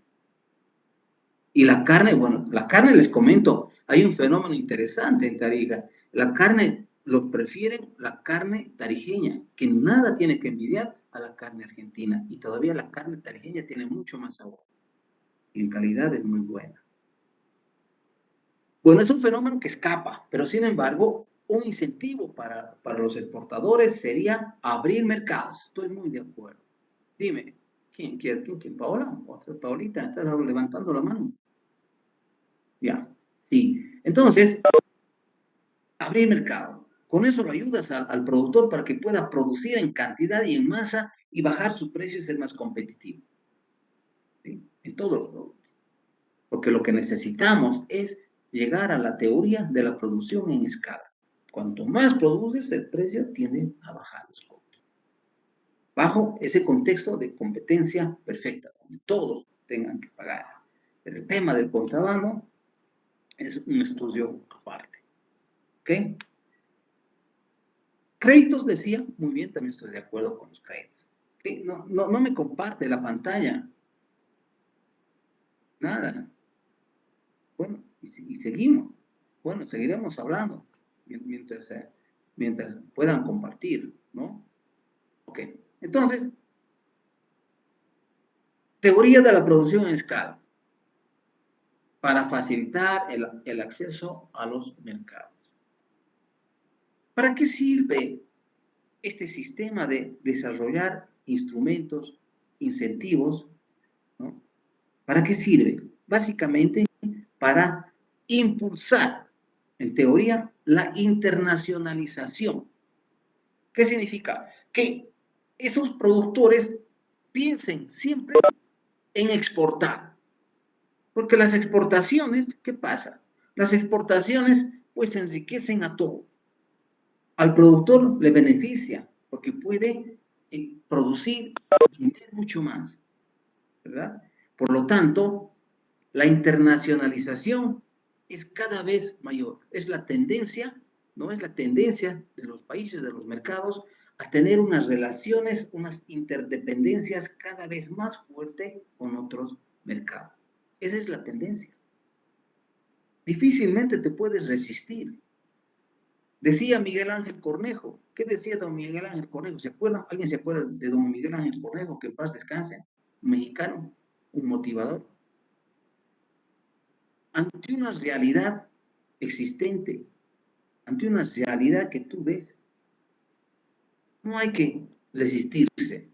Y la carne, bueno, la carne les comento, hay un fenómeno interesante en Tarija. La carne, los prefieren la carne tarijeña, que nada tiene que envidiar a la carne argentina. Y todavía la carne tarijeña tiene mucho más sabor. Y en calidad es muy buena. Bueno, es un fenómeno que escapa, pero sin embargo, un incentivo para los exportadores sería abrir mercados. Estoy muy de acuerdo. Dime, ¿quién quiere? ¿Quién? ¿Paola? ¿Otra Paolita? ¿Estás levantando la mano? Ya, sí. Entonces, abrir mercado. Con eso lo ayudas al productor para que pueda producir en cantidad y en masa y bajar su precio y ser más competitivo. ¿Sí? En todos los productos. Porque lo que necesitamos es llegar a la teoría de la producción en escala. Cuanto más produces, el precio tiende a bajar los costos. Bajo ese contexto de competencia perfecta, donde todos tengan que pagar. Pero el tema del contrabando es un estudio aparte. ¿Ok? Créditos, decía, muy bien, también estoy de acuerdo con los créditos. ¿Okay? No me comparte la pantalla. Nada. Bueno, y seguimos. Bueno, seguiremos hablando mientras puedan compartir, ¿no? Ok. Entonces, teoría de la producción en escala para facilitar el acceso a los mercados. ¿Para qué sirve este sistema de desarrollar instrumentos, incentivos, ¿no? ¿Para qué sirve? Básicamente para impulsar, en teoría, la internacionalización. ¿Qué significa? Que esos productores piensen siempre en exportar. Porque las exportaciones, ¿qué pasa? Las exportaciones pues enriquecen a todo. Al productor le beneficia porque puede producir y vender mucho más, ¿verdad? Por lo tanto, la internacionalización es cada vez mayor. Es la tendencia, ¿no? Es la tendencia de los países, de los mercados, a tener unas relaciones, unas interdependencias cada vez más fuertes con otros mercados. Esa es la tendencia. Difícilmente te puedes resistir. Decía Miguel Ángel Cornejo. ¿Qué decía don Miguel Ángel Cornejo? ¿Se acuerdan? ¿Alguien se acuerda de don Miguel Ángel Cornejo? Que en paz descanse. Un mexicano, un motivador. Ante una realidad existente, ante una realidad que tú ves, no hay que resistirse,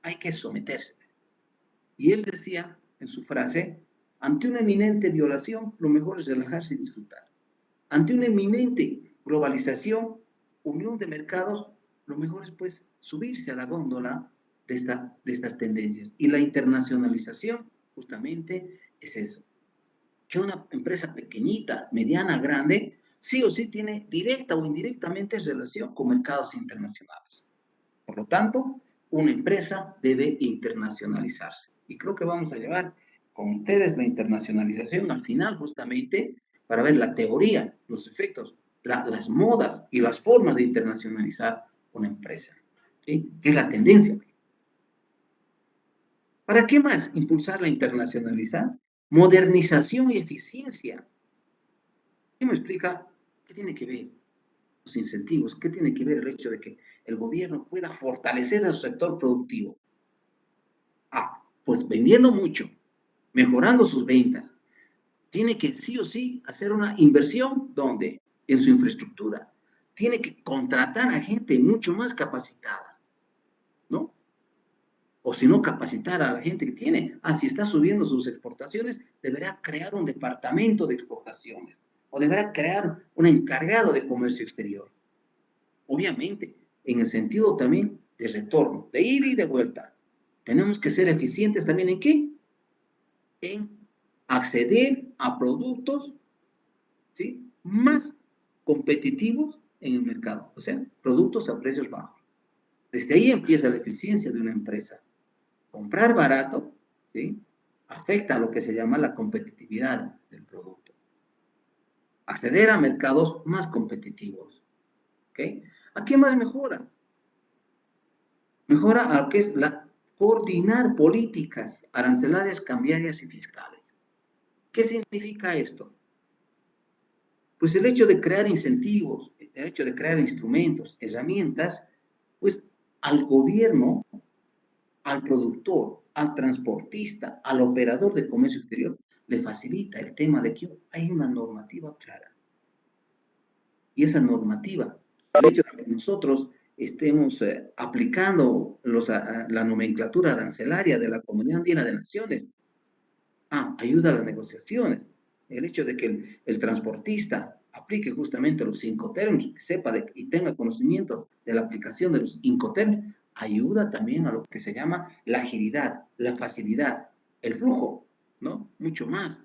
hay que someterse. Y él decía en su frase, ante una eminente violación, lo mejor es relajarse y disfrutar. Ante una eminente globalización, unión de mercados, lo mejor es pues subirse a la góndola de estas tendencias. Y la internacionalización justamente es eso. Que una empresa pequeñita, mediana, grande, sí o sí tiene directa o indirectamente relación con mercados internacionales. Por lo tanto, una empresa debe internacionalizarse. Y creo que vamos a llevar con ustedes la internacionalización al final justamente para ver la teoría, los efectos, las modas y las formas de internacionalizar una empresa, ¿sí? Que es la tendencia. ¿Para qué más impulsar la internacionalización? Modernización y eficiencia. ¿Qué me explica? ¿Qué tiene que ver los incentivos? ¿Qué tiene que ver el hecho de que el gobierno pueda fortalecer a su sector productivo? Ah, pues vendiendo mucho, mejorando sus ventas. Tiene que sí o sí hacer una inversión donde en su infraestructura. Tiene que contratar a gente mucho más capacitada, ¿no? O si no, capacitar a la gente que tiene. Ah, si está subiendo sus exportaciones, deberá crear un departamento de exportaciones o deberá crear un encargado de comercio exterior. Obviamente, en el sentido también de retorno, de ida y de vuelta. Tenemos que ser eficientes también en qué? En acceder a productos, ¿sí? Más competitivos en el mercado, o sea, productos a precios bajos. Desde ahí empieza la eficiencia de una empresa. Comprar barato, ¿sí? Afecta a lo que se llama la competitividad del producto. Acceder a mercados más competitivos, ¿ok? ¿A qué más mejora? Mejora a lo que es coordinar políticas arancelarias, cambiarias y fiscales. ¿Qué significa esto? Pues el hecho de crear incentivos, el hecho de crear instrumentos, herramientas, pues al gobierno, al productor, al transportista, al operador de comercio exterior, le facilita el tema de que hay una normativa clara. Y esa normativa, el hecho de que nosotros estemos aplicando la nomenclatura arancelaria de la Comunidad Andina de Naciones, ayuda a las negociaciones. El hecho de que el transportista aplique justamente los Incoterms, que sepa y tenga conocimiento de la aplicación de los Incoterms, ayuda también a lo que se llama la agilidad, la facilidad, el flujo, ¿no? Mucho más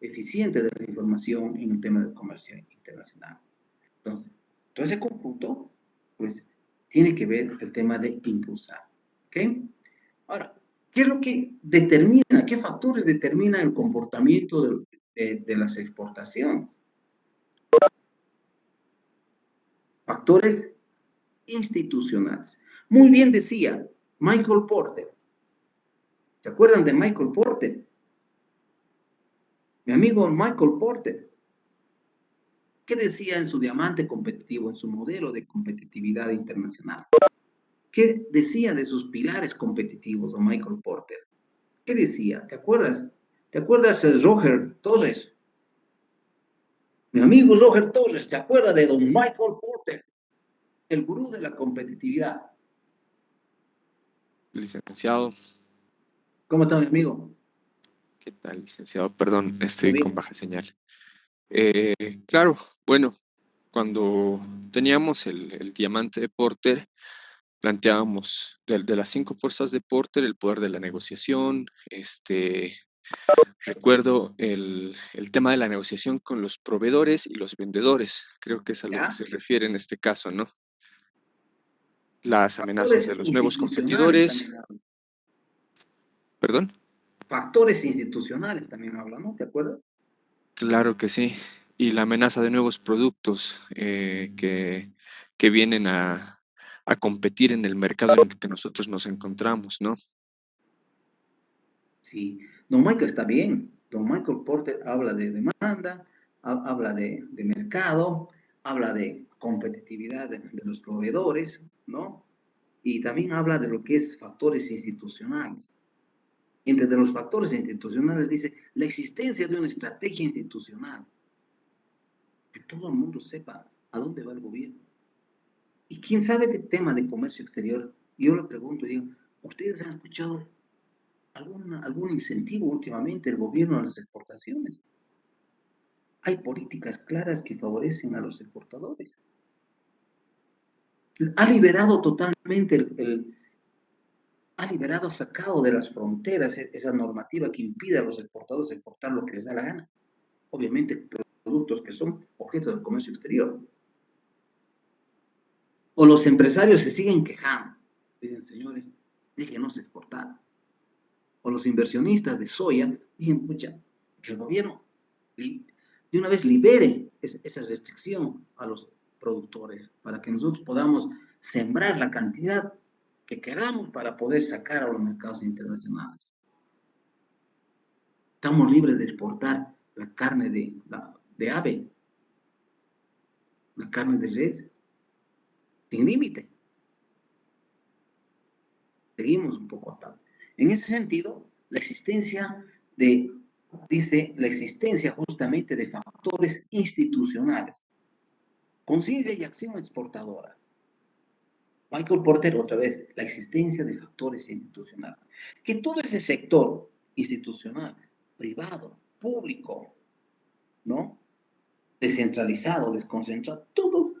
eficiente de la información en el tema del comercio internacional. Entonces, todo ese conjunto, pues, tiene que ver el tema de impulsar. ¿Ok? Ahora, ¿qué es lo que determina, qué factores determinan el comportamiento de las exportaciones? Factores institucionales. Muy bien decía Michael Porter. ¿Se acuerdan de Michael Porter? Mi amigo Michael Porter. ¿Qué decía en su diamante competitivo, en su modelo de competitividad internacional? ¿Qué decía de sus pilares competitivos, don Michael Porter? ¿Qué decía? ¿Te acuerdas? ¿Te acuerdas de Roger Torres? Mi amigo Roger Torres, ¿te acuerdas de don Michael Porter? El gurú de la competitividad. Licenciado, ¿Cómo está mi amigo? ¿qué tal, licenciado? Perdón, Muy estoy con bien. baja señal. Claro, bueno, cuando teníamos el diamante de Porter, planteábamos de las 5 fuerzas de Porter el poder de la negociación. Recuerdo el tema de la negociación con los proveedores y los vendedores. Creo que es a lo que ¿Ya? se refiere en este caso, ¿no? Las amenazas de Factores los nuevos institucionales competidores. también hablan. ¿Perdón? Factores institucionales también hablan, ¿no? ¿Te acuerdas? Claro que sí. Y la amenaza de nuevos productos que vienen a competir en el mercado en el que nosotros nos encontramos, ¿no? Sí. Don Michael está bien. Don Michael Porter habla de demanda, habla de mercado, habla de competitividad de los proveedores, ¿no? Y también habla de lo que es factores institucionales. Entre los factores institucionales dice la existencia de una estrategia institucional, que todo el mundo sepa a dónde va el gobierno. Y quién sabe de tema de comercio exterior, yo le pregunto, digo, ¿ustedes han escuchado algún incentivo últimamente del gobierno a las exportaciones? Hay políticas claras que favorecen a los exportadores. Ha liberado totalmente ha liberado, sacado de las fronteras esa normativa que impide a los exportadores exportar lo que les da la gana. Obviamente, productos que son objeto del comercio exterior. O los empresarios se siguen quejando. Dicen, señores, déjenos exportar. O los inversionistas de soya dicen, pucha, que el gobierno de una vez libere esa restricción a los productores para que nosotros podamos sembrar la cantidad que queramos para poder sacar a los mercados internacionales. Estamos libres de exportar la carne de ave, la carne de res, sin límite. Seguimos un poco atados. En ese sentido, la existencia justamente de factores institucionales, conciencia y acción exportadora. Michael Porter, otra vez, la existencia de factores institucionales. Que todo ese sector institucional, privado, público, ¿no? Descentralizado, desconcentrado, todo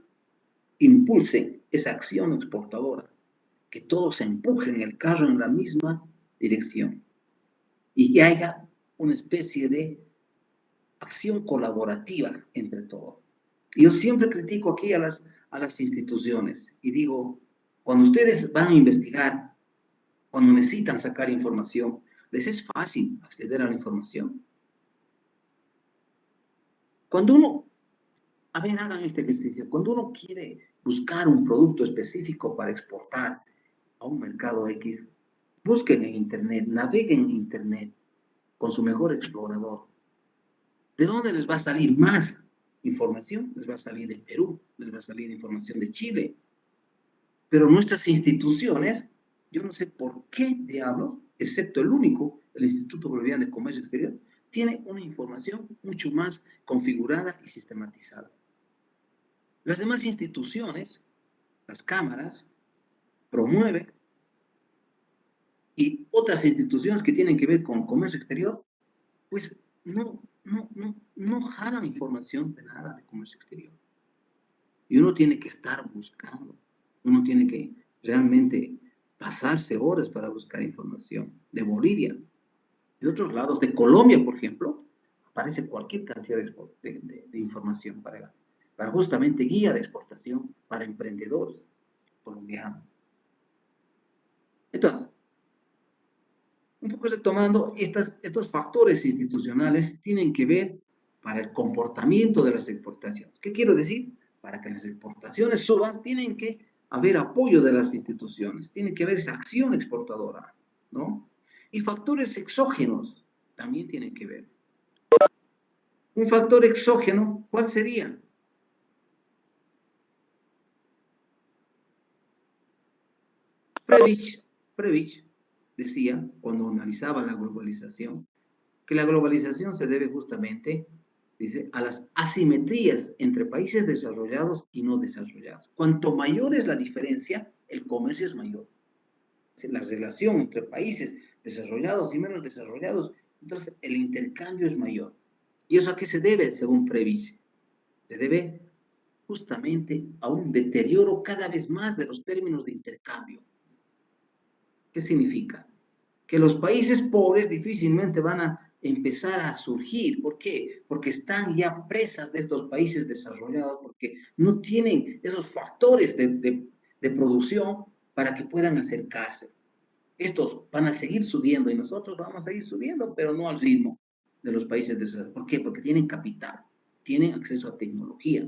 impulse esa acción exportadora. Que todos empujen el carro en la misma dirección. Y que haya una especie de acción colaborativa entre todos. Yo siempre critico aquí a las instituciones y digo, cuando ustedes van a investigar, cuando necesitan sacar información, les es fácil acceder a la información. Cuando uno, hagan este ejercicio, cuando uno quiere buscar un producto específico para exportar a un mercado X, busquen en Internet, naveguen en Internet con su mejor explorador. ¿De dónde les va a salir más información? Les va a salir de Perú, les va a salir información de Chile. Pero nuestras instituciones, yo no sé por qué diablo, excepto el único, el Instituto Boliviano de Comercio Exterior, tiene una información mucho más configurada y sistematizada. Las demás instituciones, las cámaras, promueven, y otras instituciones que tienen que ver con comercio exterior, pues no jalan información de nada de comercio exterior. Y uno tiene que estar buscando, uno tiene que realmente pasarse horas para buscar información de Bolivia, de otros lados, de Colombia, por ejemplo, aparece cualquier cantidad de información para justamente guía de exportación para emprendedores colombianos. Entonces, un poco retomando, estos factores institucionales tienen que ver para el comportamiento de las exportaciones. ¿Qué quiero decir? Para que las exportaciones suban, tienen que haber apoyo de las instituciones, tiene que haber esa acción exportadora, ¿no? Y factores exógenos también tienen que ver. Un factor exógeno, ¿cuál sería? Previch decía, cuando analizaba la globalización, que la globalización se debe justamente, dice, a las asimetrías entre países desarrollados y no desarrollados. Cuanto mayor es la diferencia, el comercio es mayor. La relación entre países desarrollados y menos desarrollados, entonces el intercambio es mayor. ¿Y eso a qué se debe, según Previch? Se debe justamente a un deterioro cada vez más de los términos de intercambio. ¿Qué significa? Que los países pobres difícilmente van a empezar a surgir. ¿Por qué? Porque están ya presas de estos países desarrollados, porque no tienen esos factores de producción para que puedan acercarse. Estos van a seguir subiendo y nosotros vamos a seguir subiendo, pero no al ritmo de los países desarrollados. ¿Por qué? Porque tienen capital, tienen acceso a tecnología,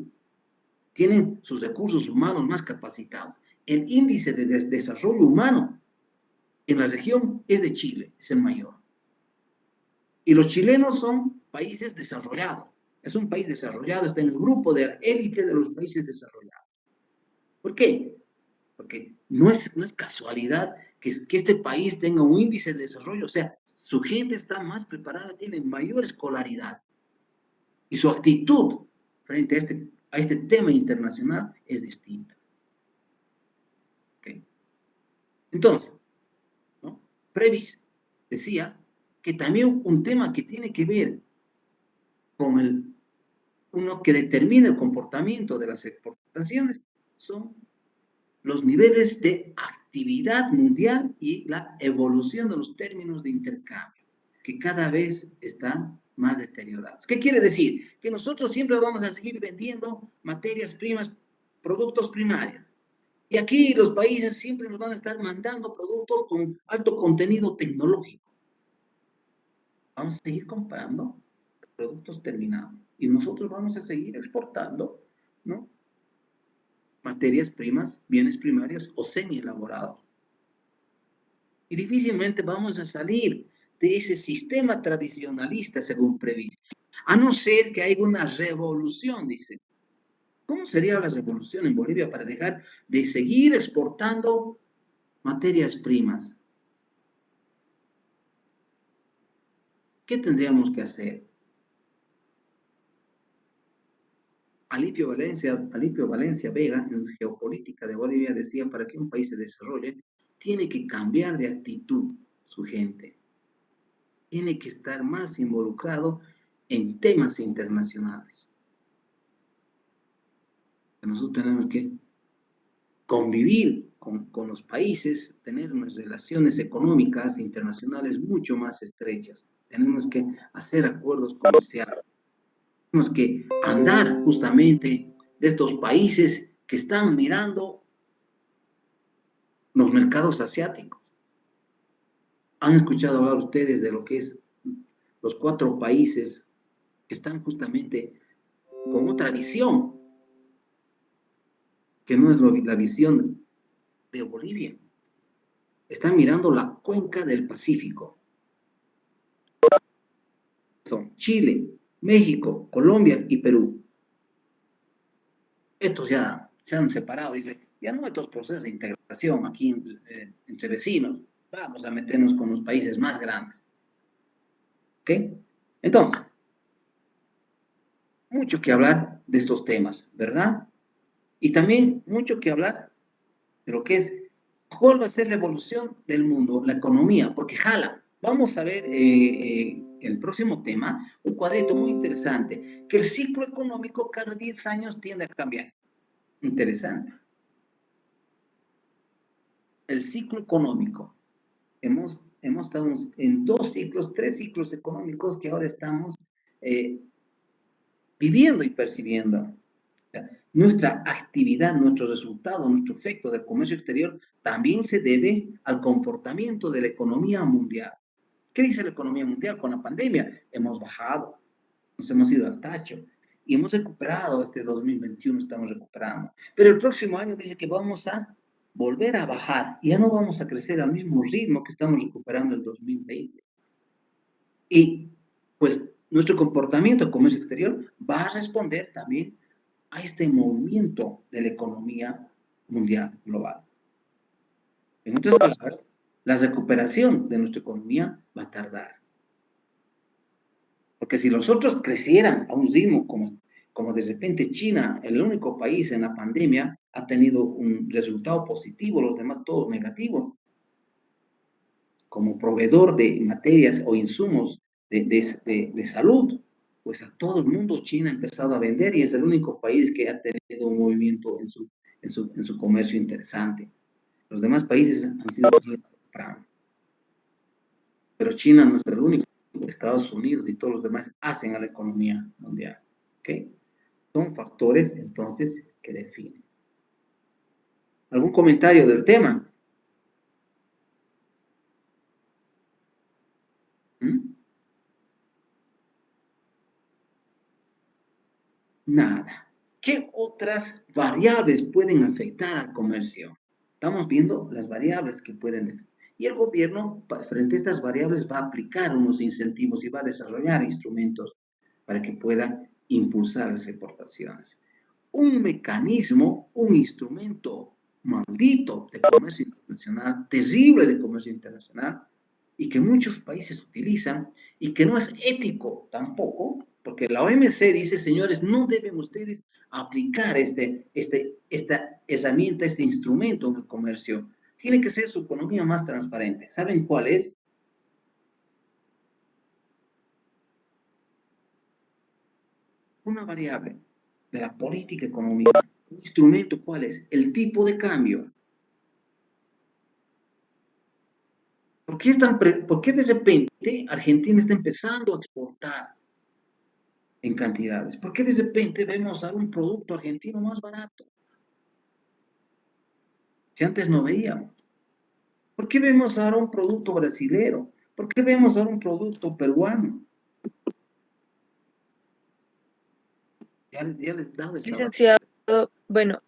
tienen sus recursos humanos más capacitados. El índice de desarrollo humano en la región es de Chile, es el mayor. Y los chilenos son países desarrollados. Es un país desarrollado, está en el grupo de la élite de los países desarrollados. ¿Por qué? Porque no es casualidad que este país tenga un índice de desarrollo, o sea, su gente está más preparada, tiene mayor escolaridad. Y su actitud frente a este tema internacional es distinta. ¿Okay? Entonces, ¿no? Previs decía que también un tema que tiene que ver con uno que determina el comportamiento de las exportaciones son los niveles de actividad mundial y la evolución de los términos de intercambio, que cada vez están más deteriorados. ¿Qué quiere decir? Que nosotros siempre vamos a seguir vendiendo materias primas, productos primarios. Y aquí los países siempre nos van a estar mandando productos con alto contenido tecnológico. Vamos a seguir comprando productos terminados. Y nosotros vamos a seguir exportando, ¿no? Materias primas, bienes primarios o semi-elaborados. Y difícilmente vamos a salir de ese sistema tradicionalista según previsto. A no ser que haya una revolución, dice. ¿Cómo sería la revolución en Bolivia para dejar de seguir exportando materias primas? ¿Qué tendríamos que hacer? Alipio Valencia Vega, en Geopolítica de Bolivia, decía, para que un país se desarrolle, tiene que cambiar de actitud su gente. Tiene que estar más involucrado en temas internacionales. Nosotros tenemos que convivir con los países, tener unas relaciones económicas internacionales mucho más estrechas. Tenemos que hacer acuerdos comerciales. Tenemos que andar justamente de estos países que están mirando los mercados asiáticos. ¿Han escuchado hablar ustedes de lo que es los 4 países que están justamente con otra visión, que no es la visión de Bolivia? Están mirando la cuenca del Pacífico. Son Chile, México, Colombia y Perú. Estos ya se han separado, dice, ya no hay estos procesos de integración aquí entre vecinos, vamos a meternos con los países más grandes. ¿Ok? Entonces, mucho que hablar de estos temas, ¿verdad? Y también mucho que hablar de lo que es, ¿cuál va a ser la evolución del mundo, la economía? Porque jala. Vamos a ver el próximo tema, un cuadrito muy interesante, que el ciclo económico cada 10 años tiende a cambiar. Interesante. El ciclo económico. Hemos estado en 2 ciclos, 3 ciclos económicos que ahora estamos viviendo y percibiendo. Nuestra actividad, nuestro resultado, nuestro efecto del comercio exterior también se debe al comportamiento de la economía mundial. ¿Qué dice la economía mundial? Con la pandemia hemos bajado, nos hemos ido al tacho y hemos recuperado este 2021, estamos recuperando. Pero el próximo año dice que vamos a volver a bajar y ya no vamos a crecer al mismo ritmo que estamos recuperando el 2020. Y pues nuestro comportamiento de comercio exterior va a responder también a este movimiento de la economía mundial global. En otras palabras, la recuperación de nuestra economía va a tardar. Porque si los otros crecieran a un ritmo como de repente China, el único país en la pandemia, ha tenido un resultado positivo, los demás todos negativos, como proveedor de materias o insumos de salud, pues a todo el mundo China ha empezado a vender y es el único país que ha tenido un movimiento en su comercio interesante. Los demás países han sido comprados. Pero China no es el único. Estados Unidos y todos los demás hacen a la economía mundial. ¿Ok? Son factores, entonces, que definen. ¿Algún comentario del tema? Nada. ¿Qué otras variables pueden afectar al comercio? Estamos viendo las variables que pueden. Y el gobierno, frente a estas variables, va a aplicar unos incentivos y va a desarrollar instrumentos para que puedan impulsar las exportaciones. Un mecanismo, un instrumento maldito de comercio internacional, terrible de comercio internacional, y que muchos países utilizan y que no es ético tampoco, porque la OMC dice, señores, no deben ustedes aplicar esta herramienta, este instrumento en el comercio. Tiene que ser su economía más transparente. ¿Saben cuál es? Una variable de la política económica. Un instrumento, ¿cuál es? El tipo de cambio. ¿Por qué de repente Argentina está empezando a exportar en cantidades? ¿Por qué de repente vemos a un producto argentino más barato? Si antes no veíamos. ¿Por qué vemos ahora un producto brasilero? ¿Por qué vemos ahora un producto peruano? Ya les he dado esa Licenciado, bueno,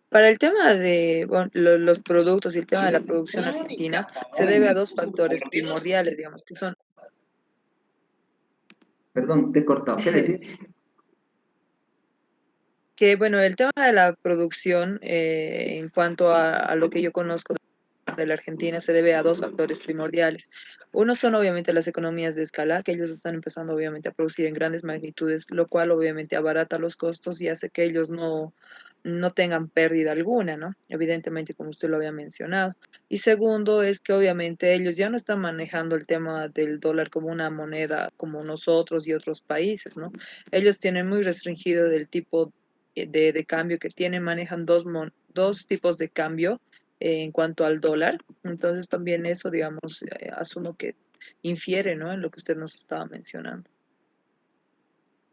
para el tema de bueno, los productos y el tema de la producción argentina, se debe a dos factores primordiales, digamos, que son Perdón, te he cortado. ¿Qué decir? que, bueno, el tema de la producción, en cuanto a lo que yo conozco de la Argentina, se debe a dos factores primordiales. Uno son obviamente las economías de escala, que ellos están empezando obviamente a producir en grandes magnitudes, lo cual obviamente abarata los costos y hace que ellos no tengan pérdida alguna, ¿no? Evidentemente, como usted lo había mencionado. Y segundo es que obviamente ellos ya no están manejando el tema del dólar como una moneda como nosotros y otros países, ¿no? Ellos tienen muy restringido del tipo de cambio que tienen, manejan dos tipos de cambio en cuanto al dólar. Entonces también eso, digamos, asumo que infiere, ¿no? En lo que usted nos estaba mencionando.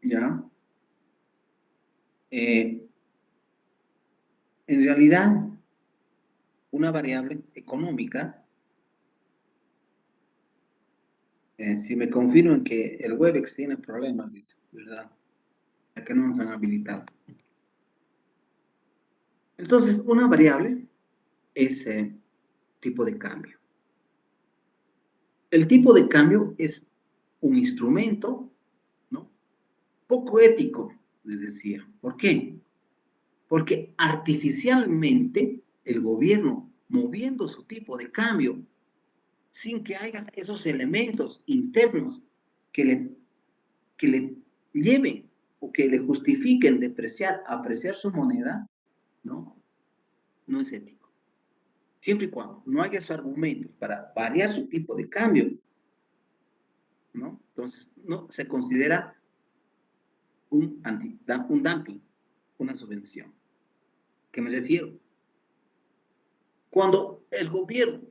Ya. En realidad, una variable económica, si me confirman que el Webex tiene problemas, dice, ¿verdad? Ya que no nos han habilitado. Entonces, una variable es tipo de cambio. El tipo de cambio es un instrumento, ¿no? Poco ético, les decía. ¿Por qué? Porque artificialmente el gobierno, moviendo su tipo de cambio, sin que haya esos elementos internos que le lleven o que le justifiquen apreciar su moneda, ¿no? No es ético. Siempre y cuando no haya esos argumentos para variar su tipo de cambio, ¿no? Entonces, no se considera un dumping, una subvención. ¿Qué me refiero? Cuando el gobierno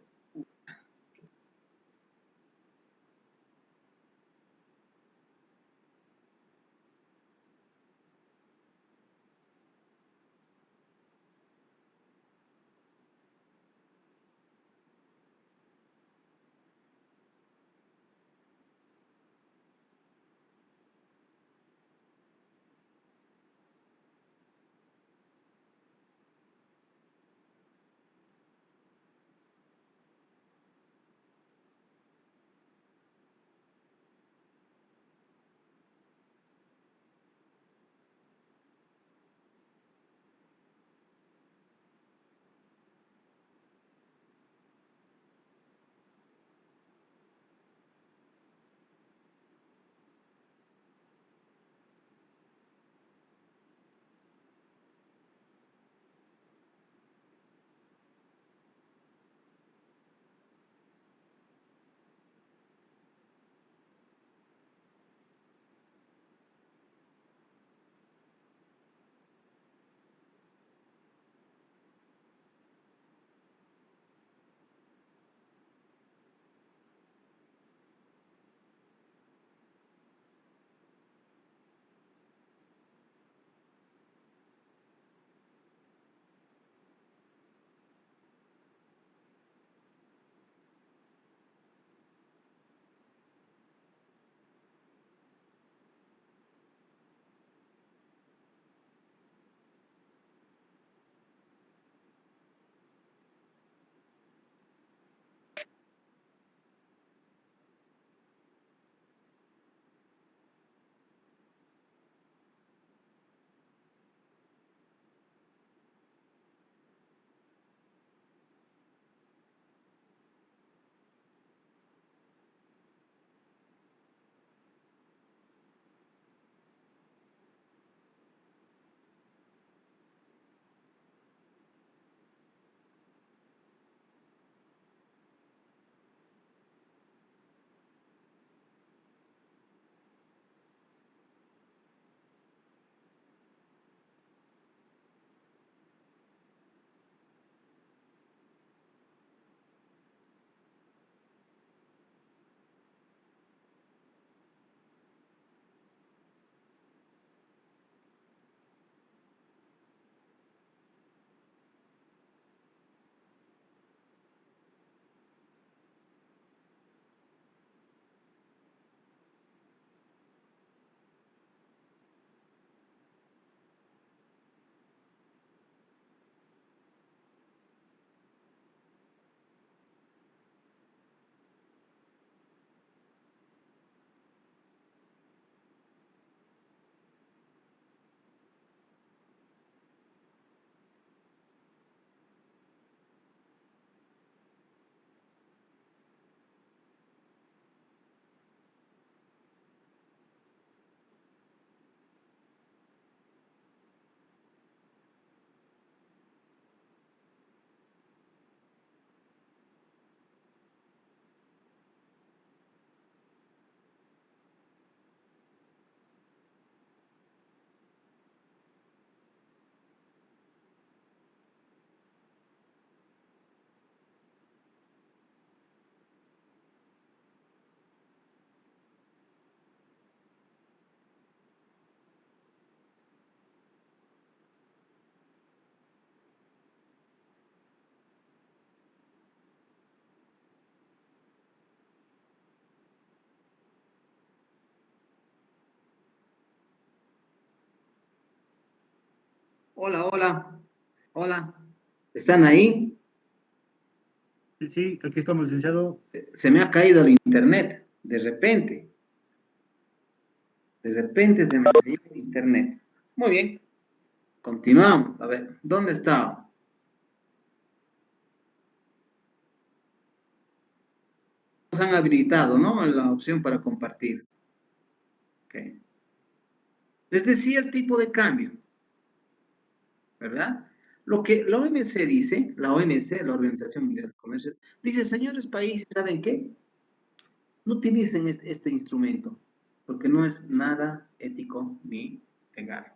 Hola, hola, hola. ¿Están ahí? Sí, sí, aquí estamos, licenciado. Se me ha caído el internet, de repente. De repente se me cayó el internet. Muy bien, continuamos. A ver, ¿dónde está? Nos han habilitado, ¿no? La opción para compartir. Ok. Les decía el tipo de cambio, ¿verdad? Lo que la OMC dice, la OMC, la Organización Mundial del Comercio, dice, señores países, ¿saben qué? No utilicen este instrumento, porque no es nada ético ni legal.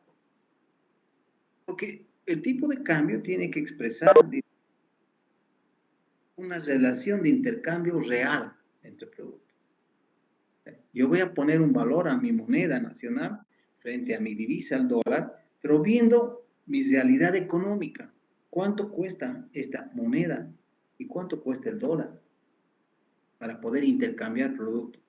Porque el tipo de cambio tiene que expresar una relación de intercambio real entre productos. Yo voy a poner un valor a mi moneda nacional frente a mi divisa, el dólar, pero viendo mi realidad económica. ¿Cuánto cuesta esta moneda y cuánto cuesta el dólar para poder intercambiar productos?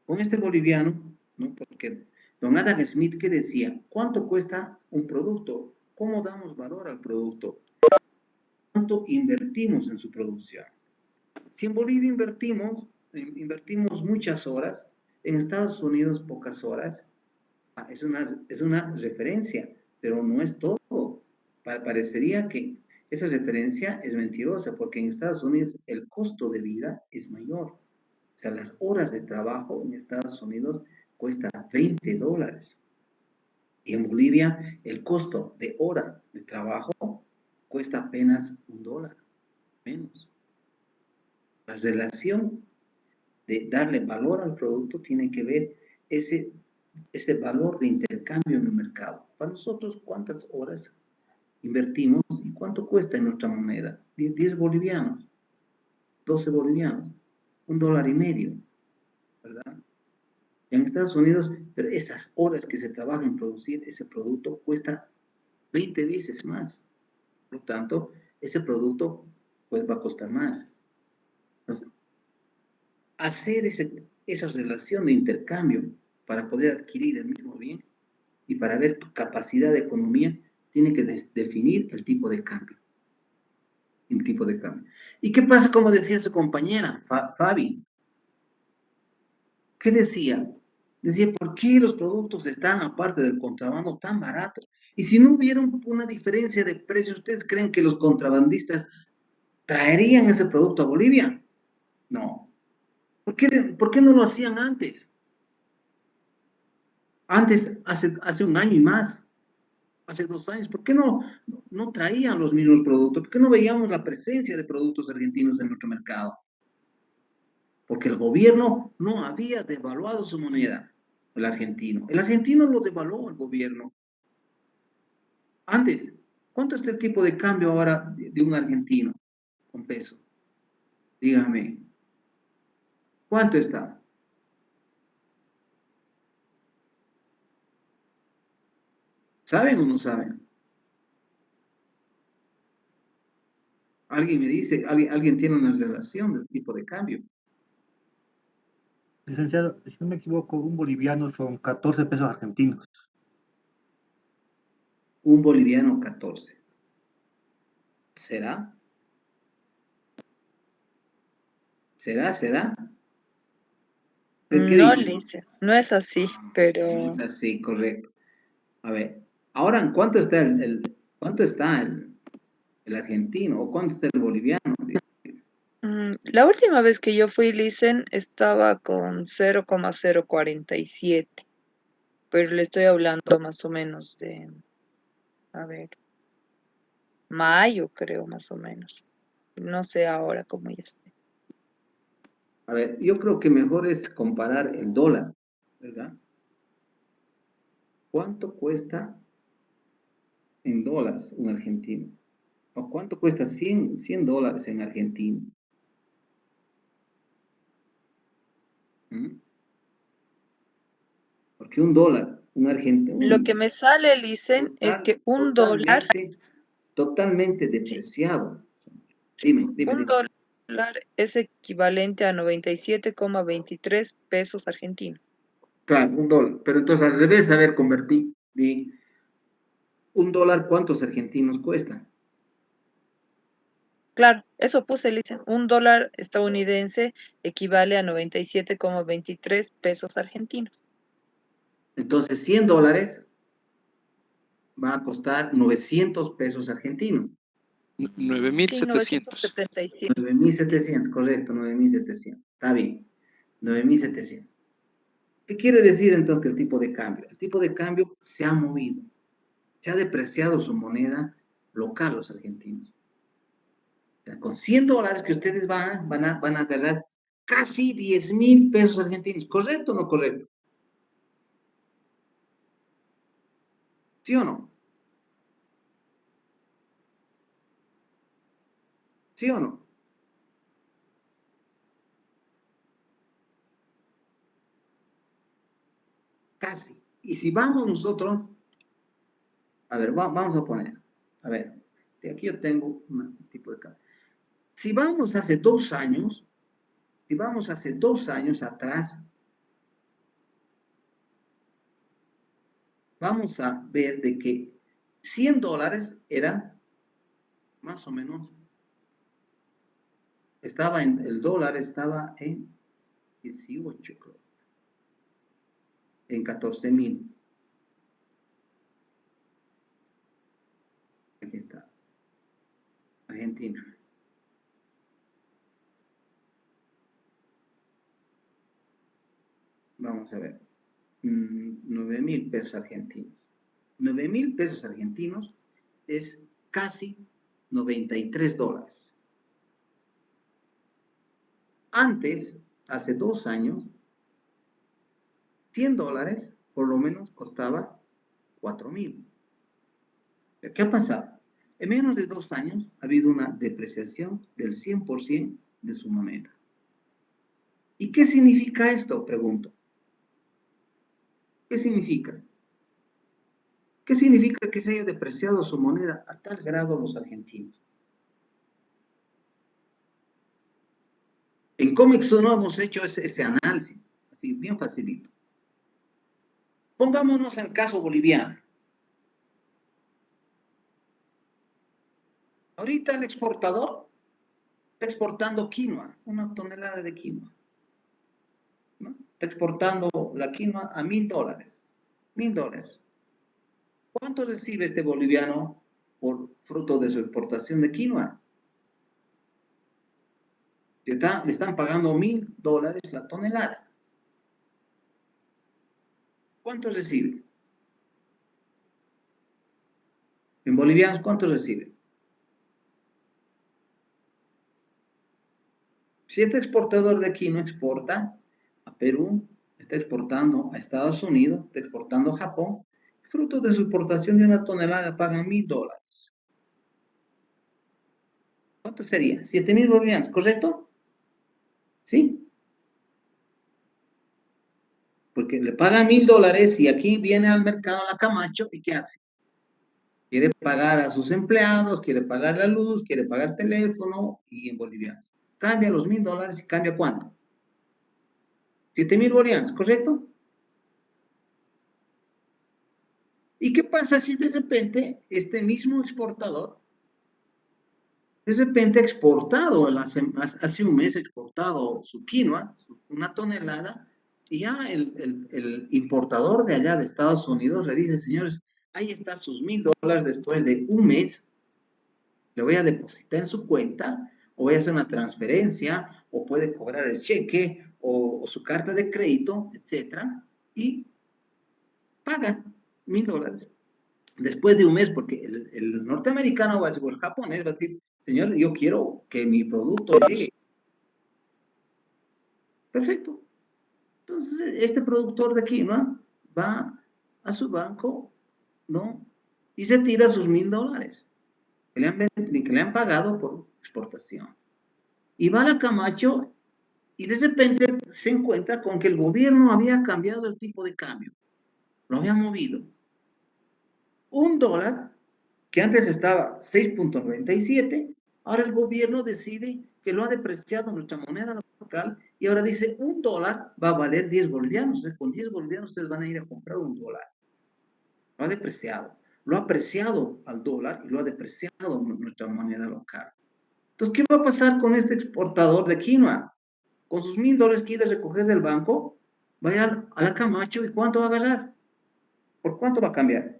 Con este boliviano, ¿no? Porque don Adam Smith, ¿qué decía? ¿Cuánto cuesta un producto? ¿Cómo damos valor al producto? ¿Cuánto invertimos en su producción? Si en Bolivia invertimos muchas horas, en Estados Unidos pocas horas, es una referencia, pero no es todo. Parecería que esa referencia es mentirosa, porque en Estados Unidos el costo de vida es mayor. O sea, las horas de trabajo en Estados Unidos cuesta $20. Y en Bolivia el costo de hora de trabajo cuesta apenas $1, menos. La relación de darle valor al producto tiene que ver ese valor de intercambio en el mercado. Para nosotros, ¿cuántas horas invertimos y cuánto cuesta en nuestra moneda? 10 bolivianos, 12 bolivianos, $1.50, ¿verdad? Y en Estados Unidos, pero esas horas que se trabajan en producir ese producto cuesta 20 veces más. Por lo tanto, ese producto pues va a costar más. Entonces, hacer esa relación de intercambio para poder adquirir el mismo bien y para ver tu capacidad de economía, tiene que definir el tipo de cambio. El tipo de cambio. ¿Y qué pasa, como decía su compañera, Fabi? ¿Qué decía? Decía, ¿por qué los productos están, aparte del contrabando, tan baratos? Y si no hubiera una diferencia de precios, ¿ustedes creen que los contrabandistas traerían ese producto a Bolivia? No. ¿Por qué no lo hacían antes? Antes, hace un año y más, hace 2 años, ¿por qué no traían los mismos productos? ¿Por qué no veíamos la presencia de productos argentinos en nuestro mercado? Porque el gobierno no había devaluado su moneda, el argentino. El argentino lo devaluó el gobierno. Antes, ¿cuánto está el tipo de cambio ahora de un argentino con peso? Dígame, ¿cuánto está? ¿Saben o no saben? Alguien me dice, alguien tiene una relación del tipo de cambio. Licenciado, si no me equivoco, un boliviano son 14 pesos argentinos. Un boliviano 14. ¿Será? ¿Será? ¿Qué No, dicen? Lice, no es así, No pero es así, correcto. A ver, ahora, ¿en cuánto está cuánto está el argentino o cuánto está el boliviano? la última vez que yo fui, Licen, estaba con 0,047, pero le estoy hablando más o menos de, a ver, mayo, creo, más o menos. No sé ahora cómo ya esté. A ver, yo creo que mejor es comparar el dólar, ¿verdad? ¿Cuánto cuesta en dólares un argentino? ¿O cuánto cuesta 100 dólares en Argentina? ¿Mm? Porque un dólar, un argentino, Lo que me sale, Licen, es que un dólar, totalmente sí, depreciado. Dime. un dólar es equivalente a 97,23 pesos argentinos. Claro, un dólar. Pero entonces al revés, a ver, convertí. $1, ¿cuántos argentinos cuesta? Claro, eso puse, Licen. $1 estadounidense equivale a 97,23 pesos argentinos. Entonces, $100 va a costar 900 pesos argentinos. Sí, 9.700. 977. 9.700, correcto, 9.700. Está bien, 9.700. ¿Qué quiere decir entonces que el tipo de cambio? El tipo de cambio se ha movido, se ha depreciado su moneda local, los argentinos. O sea, con $100 que ustedes van a agarrar casi 10.000 pesos argentinos. ¿Correcto o no correcto? ¿Sí o no? ¿Sí o no? Casi. Y si vamos nosotros, a ver, vamos a poner, a ver, de aquí yo tengo un tipo de cambio. Si vamos hace 2 años, si vamos hace 2 años atrás, vamos a ver de que $100 era más o menos, el dólar estaba en 18, creo, en 14.000. Aquí está, Argentina. Vamos a ver, 9.000 pesos argentinos. 9.000 pesos argentinos es casi $93. Antes, hace 2 años, $100 por lo menos costaba 4.000. ¿Qué ha pasado? En menos de 2 años ha habido una depreciación del 100% de su moneda. ¿Y qué significa esto? Pregunto. ¿Qué significa? ¿Qué significa que se haya depreciado su moneda a tal grado los argentinos? En Comex no hemos hecho ese análisis, así bien facilito. Pongámonos en el caso boliviano. Ahorita el exportador está exportando quinoa, 1 tonelada de quinoa, ¿no? Está exportando la quinoa a $1.000. $1.000. ¿Cuánto recibe este boliviano por fruto de su exportación de quinoa? Le están pagando $1.000 la tonelada. ¿Cuánto recibe? En bolivianos, ¿cuánto recibe? Si este exportador de quinoa exporta a Perú, está exportando a Estados Unidos, está exportando a Japón, fruto de su exportación de 1 tonelada pagan $1.000. ¿Cuánto sería? 7.000 bolivianos, ¿correcto? ¿Sí? Porque le pagan $1.000 y aquí viene al mercado la Camacho y ¿qué hace? Quiere pagar a sus empleados, quiere pagar la luz, quiere pagar teléfono y en bolivianos. Cambia los $1.000 y cambia ¿cuánto? 7.000 bolivianos, ¿correcto? ¿Y qué pasa si de repente este mismo exportador, de repente ha exportado, hace un mes ha exportado su quinoa, 1 tonelada, y ya el importador de allá de Estados Unidos le dice, señores, ahí está sus $1.000 después de un mes, le voy a depositar en su cuenta, o voy a hacer una transferencia, o puede cobrar el cheque, o su carta de crédito, etcétera, y pagan $1.000. Después de un mes, porque el norteamericano va a decir, o el japonés va a decir, señor, yo quiero que mi producto llegue. Perfecto. Entonces, este productor de quinoa va a su banco, ¿no? Y se tira sus $1.000 que le han pagado por exportación. Y va a la Camacho y de repente se encuentra con que el gobierno había cambiado el tipo de cambio. Lo había movido. $1, que antes estaba 6.97, ahora el gobierno decide que lo ha depreciado nuestra moneda local y ahora dice $1 va a valer 10 bolivianos. Con 10 bolivianos ustedes van a ir a comprar $1. Lo ha depreciado. lo ha apreciado al dólar y lo ha depreciado nuestra moneda local. Entonces, ¿qué va a pasar con este exportador de quinoa? Con sus $1,000 quiere recoger del banco, vaya a la Camacho y ¿cuánto va a agarrar? ¿Por cuánto va a cambiar?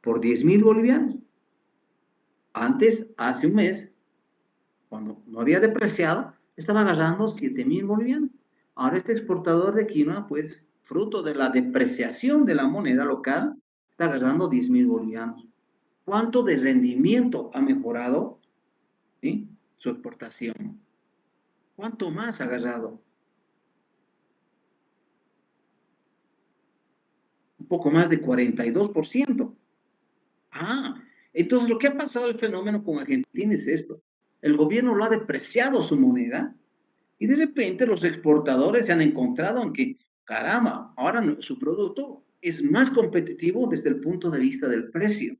Por 10,000 bolivianos. Antes, hace un mes, cuando no había depreciado, estaba agarrando 7,000 bolivianos. Ahora este exportador de quinoa, pues, fruto de la depreciación de la moneda local, está agarrando 10,000 bolivianos. ¿Cuánto de rendimiento ha mejorado, ¿sí?, su exportación? ¿Cuánto más ha agarrado? Un poco más de 42%. Entonces lo que ha pasado el fenómeno con Argentina es esto. El gobierno lo ha depreciado su moneda y de repente los exportadores se han encontrado en que, caramba, ahora su producto es más competitivo desde el punto de vista del precio.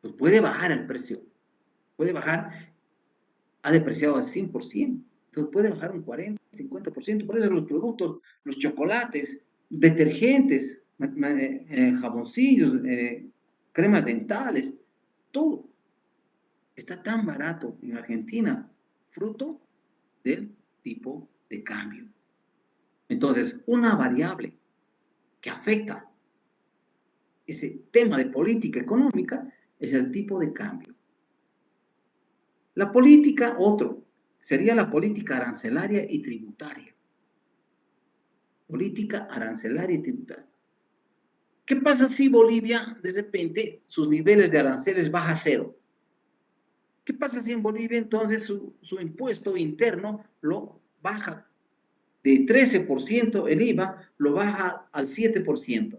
Pues puede bajar el precio, puede bajar, ha depreciado al 100%, entonces puede bajar un 40, 50%, por eso los productos, los chocolates, detergentes, jaboncillos, cremas dentales, todo está tan barato en Argentina, fruto del tipo de cambio. Entonces, una variable que afecta ese tema de política económica es el tipo de cambio. La política, otro, sería la política arancelaria y tributaria. Política arancelaria y tributaria. ¿Qué pasa si Bolivia, de repente, sus niveles de aranceles baja a cero? ¿Qué pasa si en Bolivia entonces su impuesto interno lo baja de 13% el IVA, lo baja al 7%?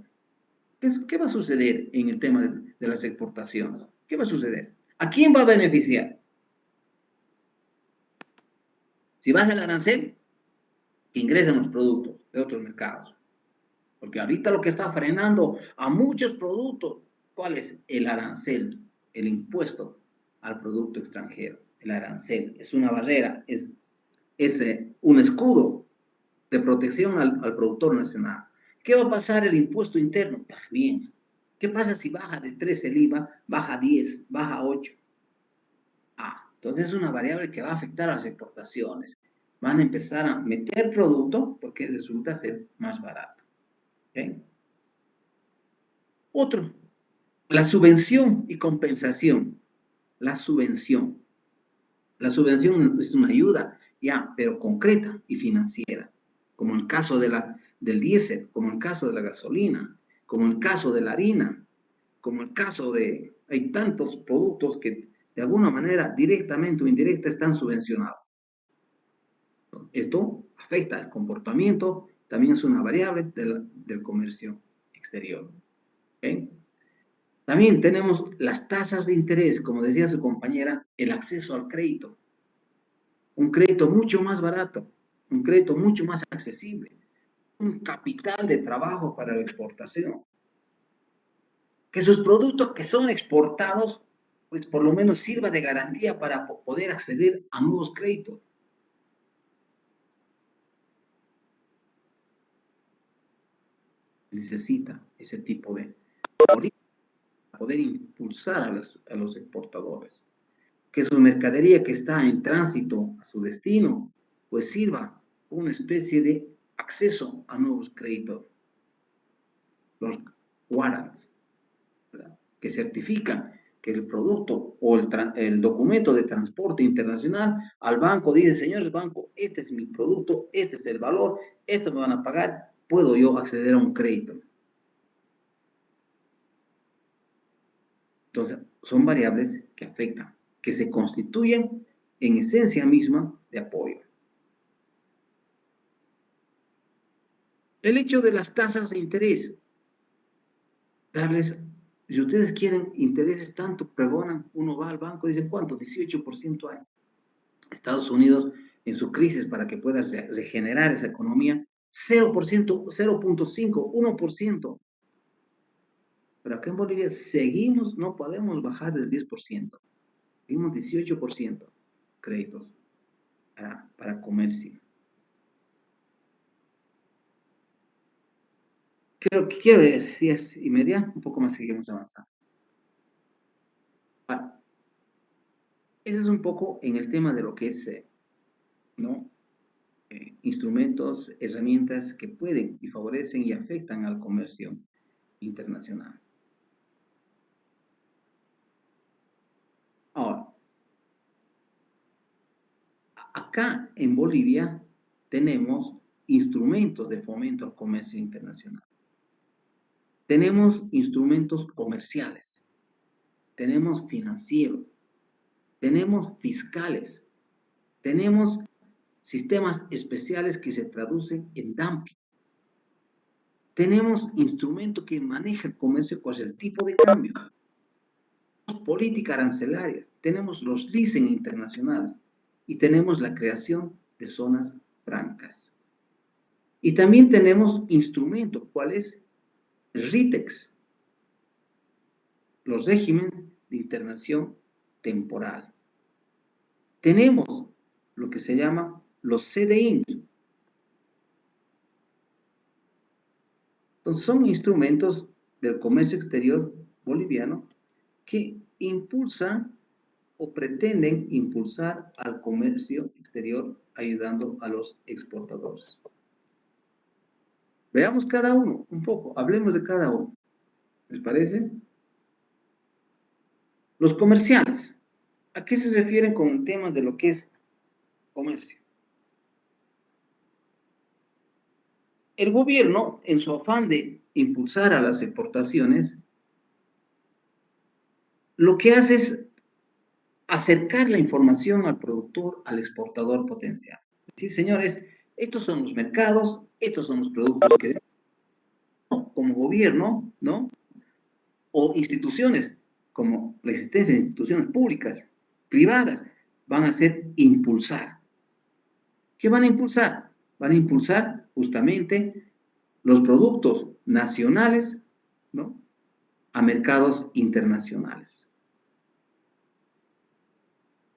¿Qué va a suceder en el tema de las exportaciones? ¿Qué va a suceder? ¿A quién va a beneficiar? Si baja el arancel, ingresan los productos de otros mercados. Porque ahorita lo que está frenando a muchos productos, ¿cuál es? El arancel, el impuesto al producto extranjero. El arancel es una barrera, es un escudo de protección al productor nacional. ¿Qué va a pasar el impuesto interno? También. ¿Qué pasa si baja de 3 el IVA, baja a 10, baja a 8? Entonces es una variable que va a afectar a las exportaciones. Van a empezar a meter producto porque resulta ser más barato. ¿Okay? Otro, la subvención y compensación. La subvención. La subvención es una ayuda, ya, pero concreta y financiera, como el caso del diésel, como el caso de la gasolina, como el caso de la harina, como el caso de... Hay tantos productos que de alguna manera, directamente o indirecta, están subvencionados. Esto afecta el comportamiento, también es una variable del comercio exterior. ¿Okay? También tenemos las tasas de interés, como decía su compañera, el acceso al crédito. Un crédito mucho más barato, un crédito mucho más accesible, un capital de trabajo para la exportación. Que sus productos que son exportados, pues por lo menos sirva de garantía para poder acceder a nuevos créditos. Necesita ese tipo de política para poder impulsar a los exportadores. Que su mercadería que está en tránsito a su destino, pues sirva una especie de acceso a nuevos créditos. Los warrants, ¿verdad?, que certifican que el producto o el documento de transporte internacional al banco dice, señores banco, este es mi producto, este es el valor, esto me van a pagar, puedo yo acceder a un crédito. Entonces, son variables que afectan, que se constituyen en esencia misma de apoyo. El hecho de las tasas de interés, darles, si ustedes quieren intereses tanto, pregonan, uno va al banco y dice, ¿cuánto? 18% hay. Estados Unidos, en su crisis para que pueda regenerar esa economía, 0%, 0.5, 1%. Pero acá en Bolivia seguimos, no podemos bajar del 10%. Seguimos 18% créditos para comercio. quiero decir, si es inmediato, un poco más seguimos avanzando. Ahora, ese es un poco en el tema de lo que es, ¿no? Instrumentos, herramientas que pueden y favorecen y afectan al comercio internacional. Ahora, acá en Bolivia tenemos instrumentos de fomento al comercio internacional. Tenemos instrumentos comerciales, tenemos financieros, tenemos fiscales, tenemos sistemas especiales que se traducen en dumping. Tenemos instrumentos que manejan el comercio con el tipo de cambio. Política arancelaria, tenemos los leasing internacionales y tenemos la creación de zonas francas. Y también tenemos instrumentos, ¿cuál es? El RITEX, los regímenes de internación temporal. Tenemos lo que se llama los CDI. Entonces, son instrumentos del comercio exterior boliviano que impulsan o pretenden impulsar al comercio exterior ayudando a los exportadores. Veamos cada uno un poco, hablemos de cada uno. ¿Les parece? Los comerciales. ¿A qué se refieren con el tema de lo que es comercio? El gobierno, en su afán de impulsar a las exportaciones, lo que hace es acercar la información al productor, al exportador potencial. Sí, señores, estos son los mercados, estos son los productos que como gobierno, ¿no? O instituciones, como la existencia de instituciones públicas, privadas, van a hacer impulsar. ¿Qué van a impulsar? Van a impulsar justamente los productos nacionales, ¿no? A mercados internacionales.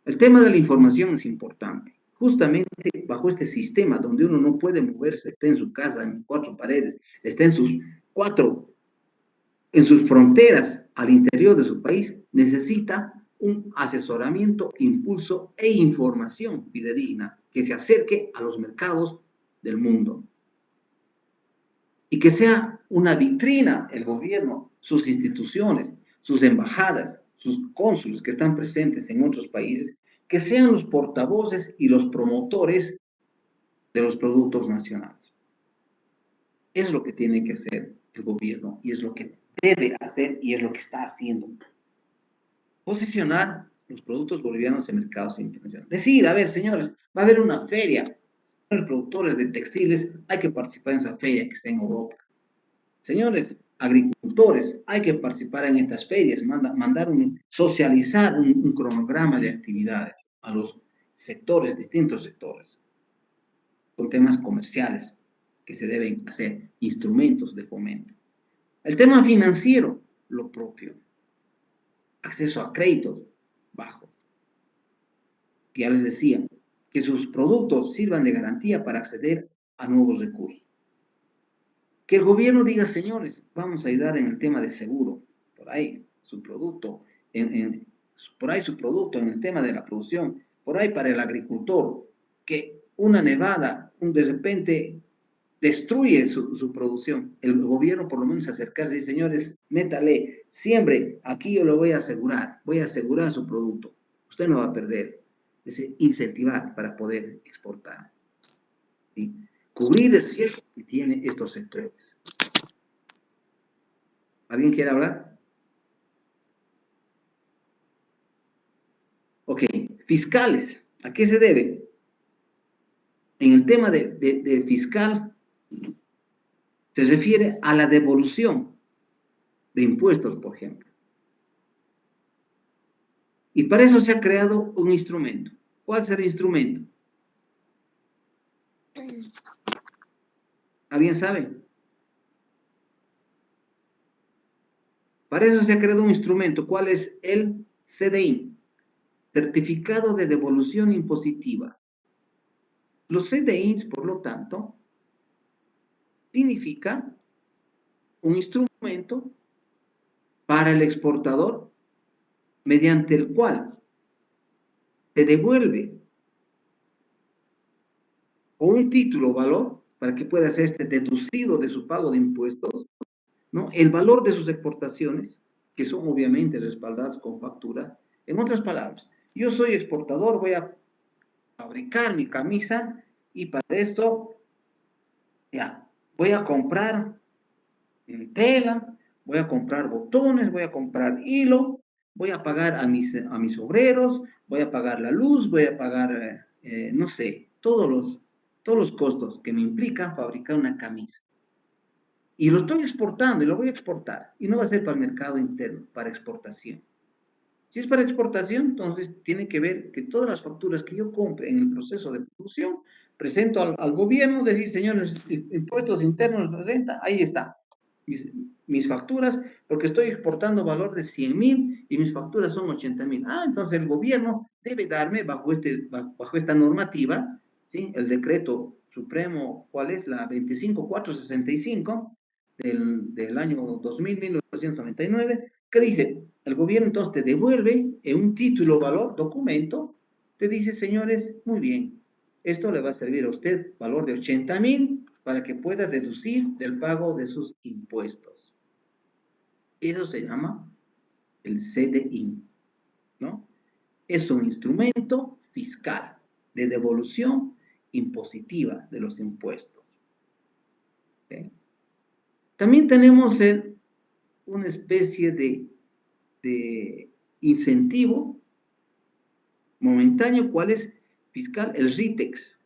El tema de la información es importante. Justamente bajo este sistema donde uno no puede moverse, está en su casa, en cuatro paredes, está en sus fronteras al interior de su país, necesita un asesoramiento, impulso e información fidedigna que se acerque a los mercados del mundo. Y que sea una vitrina el gobierno, sus instituciones, sus embajadas, sus cónsules que están presentes en otros países, que sean los portavoces y los promotores de los productos nacionales. Es lo que tiene que hacer el gobierno y es lo que debe hacer y es lo que está haciendo. Posicionar los productos bolivianos en mercados internacionales. Decir, a ver, señores, va a haber una feria. Los productores de textiles, hay que participar en esa feria que está en Europa. Señores agricultores, hay que participar en estas ferias, socializar un cronograma de actividades a los sectores, distintos sectores, con temas comerciales que se deben hacer, instrumentos de fomento. El tema financiero, lo propio. Acceso a créditos bajo. Ya les decía, que sus productos sirvan de garantía para acceder a nuevos recursos. Que el gobierno diga, señores, vamos a ayudar en el tema de seguro, por ahí su producto, por ahí su producto en el tema de la producción, por ahí para el agricultor, que una nevada, de repente destruye su producción. El gobierno por lo menos acercarse y dice, señores, métale, siembre, aquí yo lo voy a asegurar su producto. Usted no va a perder. Es incentivar para poder exportar. ¿Sí? Cubrir el riesgo que tiene estos sectores. ¿Alguien quiere hablar? Ok, fiscales. ¿A qué se debe? En el tema de fiscal, se refiere a la devolución de impuestos, por ejemplo. Y para eso se ha creado un instrumento. ¿Cuál será el instrumento? ¿Alguien sabe? Para eso se ha creado un instrumento. ¿Cuál es el CDI? Certificado de Devolución Impositiva. Los CDIs, por lo tanto, significa un instrumento para el exportador mediante el cual se devuelve o un título o valor para que pueda ser deducido de su pago de impuestos, ¿no? El valor de sus exportaciones, que son obviamente respaldadas con factura. En otras palabras, yo soy exportador, voy a fabricar mi camisa y para esto, ya, voy a comprar tela, voy a comprar botones, voy a comprar hilo, voy a pagar a mis obreros, voy a pagar la luz, voy a pagar, no sé, todos los costos que me implica fabricar una camisa. Y lo estoy exportando y lo voy a exportar. Y no va a ser para el mercado interno, para exportación. Si es para exportación, entonces tiene que ver que todas las facturas que yo compre en el proceso de producción, presento al gobierno, decir, señores, impuestos internos de renta, ahí está. Mis facturas, porque estoy exportando valor de 100.000 y mis facturas son 80.000. Ah, entonces el gobierno debe darme bajo esta normativa, ¿sí? El decreto supremo, ¿cuál es? La 25465 del año 1999, que dice, el gobierno entonces te devuelve en un título, valor, documento, te dice, señores, muy bien, esto le va a servir a usted valor de 80.000 para que pueda deducir del pago de sus impuestos. Eso se llama el CDI, ¿no? Es un instrumento fiscal de devolución impositiva de los impuestos. ¿Okay? También tenemos una especie de incentivo momentáneo. ¿Cuál es fiscal? El RITEX.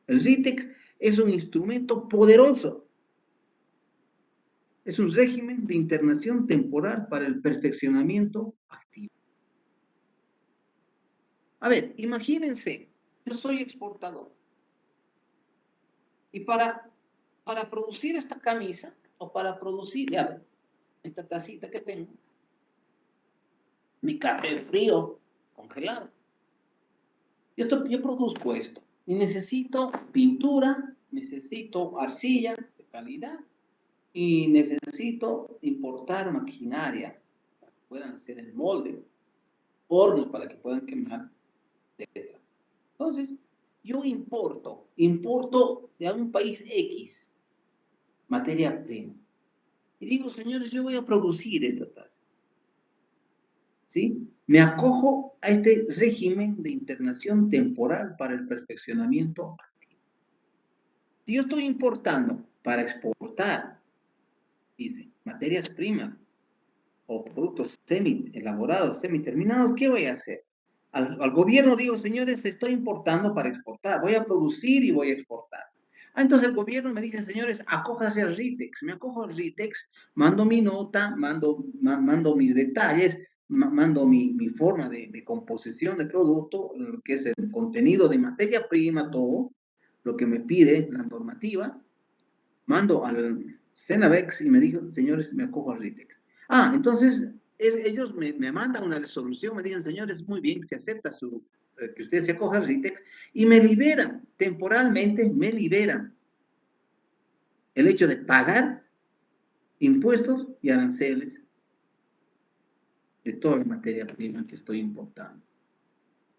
El RITEX es un instrumento poderoso. Es un régimen de internación temporal para el perfeccionamiento activo. A ver, imagínense, yo soy exportador. Y para producir esta camisa, o para producir, ya ver, esta tacita que tengo, mi café frío, congelado. Yo produzco esto y necesito pintura, necesito arcilla de calidad y necesito importar maquinaria para que puedan hacer el molde, hornos para que puedan quemar, etc. Entonces, yo importo de un país X materia prima y digo, señores, yo voy a producir esta taza. ¿Sí? Me acojo a este régimen de internación temporal para el perfeccionamiento activo. Si yo estoy importando para exportar, dice, materias primas o productos semi-elaborados, semi-terminados, ¿qué voy a hacer? Al gobierno digo, señores, estoy importando para exportar, voy a producir y voy a exportar. Ah, entonces el gobierno me dice, señores, acójase al RITEX. Me acojo al RITEX, mando mi nota, mando mis detalles, mando mi forma de composición de producto, lo que es el contenido de materia prima, todo lo que me pide la normativa, mando al Cenavex y me dijo, señores, me acojo al RITEX. Ah, entonces ellos me mandan una resolución, me dicen, señores, muy bien, se acepta que usted se acoja al RITEX y me liberan, temporalmente me liberan el hecho de pagar impuestos y aranceles de toda la materia prima que estoy importando.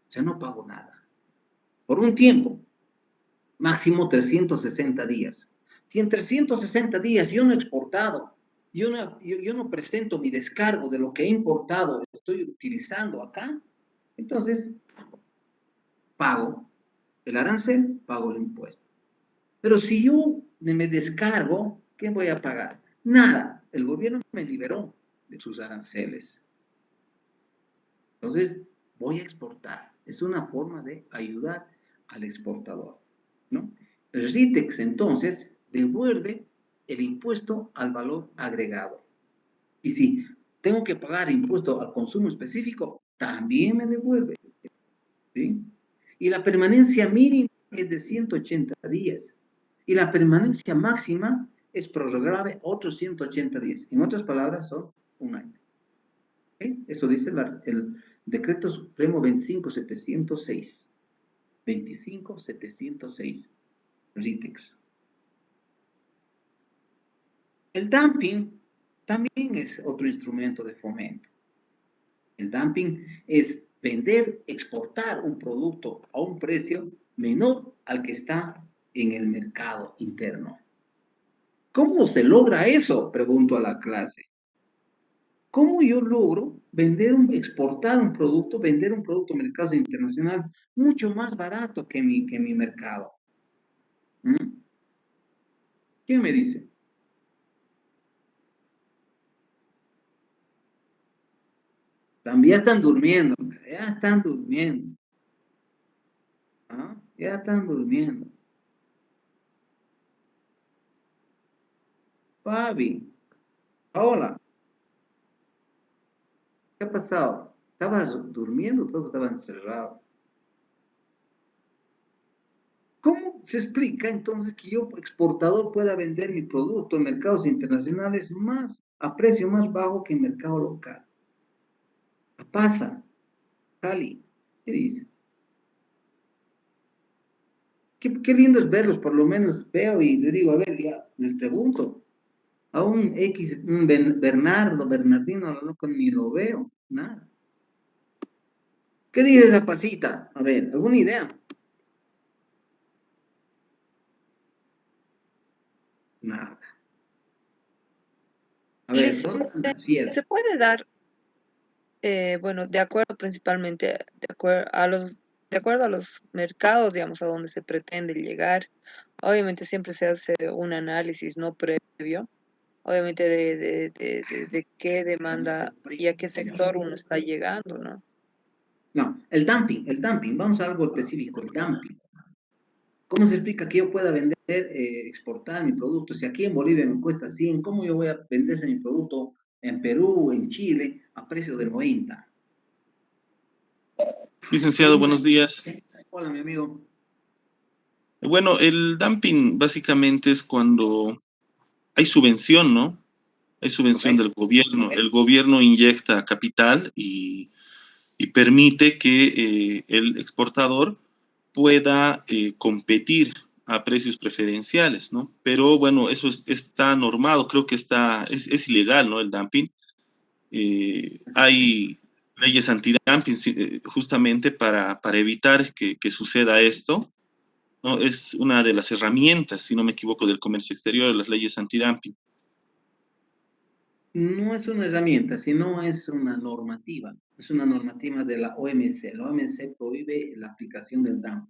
O sea, no pago nada. Por un tiempo, máximo 360 días. Si en 360 días yo no he exportado, yo no presento mi descargo de lo que he importado, estoy utilizando acá, entonces pago el arancel, pago el impuesto. Pero si yo me descargo, ¿qué voy a pagar? Nada. El gobierno me liberó de sus aranceles. Entonces, voy a exportar. Es una forma de ayudar al exportador, ¿no? El RITEX, entonces, devuelve el impuesto al valor agregado. Y si tengo que pagar impuesto al consumo específico, también me devuelve, ¿sí? Y la permanencia mínima es de 180 días. Y la permanencia máxima es prorrogable otros 180 días. En otras palabras, son un año. ¿Sí? Eso dice el Decreto Supremo 25706. 25706. RITEX. El dumping también es otro instrumento de fomento. El dumping es vender, exportar un producto a un precio menor al que está en el mercado interno. ¿Cómo se logra eso? Pregunto a la clase. ¿Cómo yo logro exportar un producto, vender un producto en mercados internacionales mucho más barato que mi mercado? ¿Mm? ¿Quién me dice? También están durmiendo, ya están durmiendo. ¿Ah? Ya están durmiendo. Fabi, hola, ¿qué ha pasado? ¿Estabas durmiendo o todo estaba encerrado? ¿Cómo se explica entonces que yo, exportador, pueda vender mi producto en mercados internacionales a precio más bajo que en mercado local? ¿Qué pasa? Cali, ¿qué dice? Qué lindo es verlos, por lo menos veo y le digo, a ver, ya, les pregunto. A un Bernardino, a lo loco ni lo veo, nada. ¿Qué dice esa pasita? A ver, ¿alguna idea? Nada. A ver, ¿dónde están las fieras? Se puede dar, bueno, de acuerdo principalmente, de acuerdo a los mercados, digamos, a donde se pretende llegar. Obviamente siempre se hace un análisis no previo, obviamente de qué demanda y a qué sector uno está llegando, ¿no? No, el dumping, vamos a algo específico, el dumping. ¿Cómo se explica que yo pueda vender, exportar mi producto? Si aquí en Bolivia me cuesta 100, ¿cómo yo voy a venderse mi producto en Perú, en Chile, a precio de 90? Licenciado, buenos días. Hola, mi amigo. Bueno, el dumping básicamente es cuando hay subvención, ¿no? Hay subvención del gobierno. El gobierno inyecta capital y permite que el exportador pueda competir a precios preferenciales, ¿no? Pero bueno, eso está normado, creo que es ilegal, ¿no? El dumping. Hay leyes antidumping justamente para evitar que suceda esto, ¿no? Es una de las herramientas, si no me equivoco, del comercio exterior, las leyes antidumping. No es una herramienta, sino es una normativa. Es una normativa de la OMC. La OMC prohíbe la aplicación del dumping,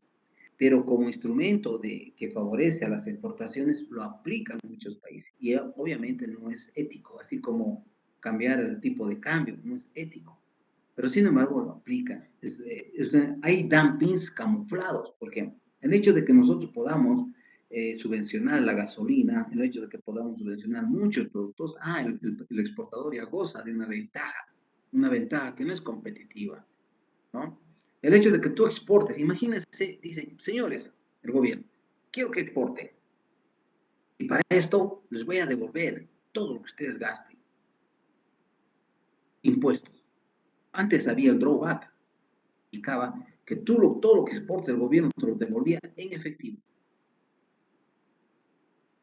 pero como instrumento que favorece a las exportaciones lo aplican muchos países. Y obviamente no es ético, así como cambiar el tipo de cambio, no es ético. Pero sin embargo lo aplican. Hay dumpings camuflados, porque el hecho de que nosotros podamos subvencionar la gasolina, el hecho de que podamos subvencionar muchos productos, el exportador ya goza de una ventaja que no es competitiva, ¿no? El hecho de que tú exportes, imagínense, dicen, señores, el gobierno, quiero que exporten, y para esto les voy a devolver todo lo que ustedes gasten. Impuestos. Antes había el drawback, indicaba que todo lo que exportes el gobierno te lo devolvía en efectivo.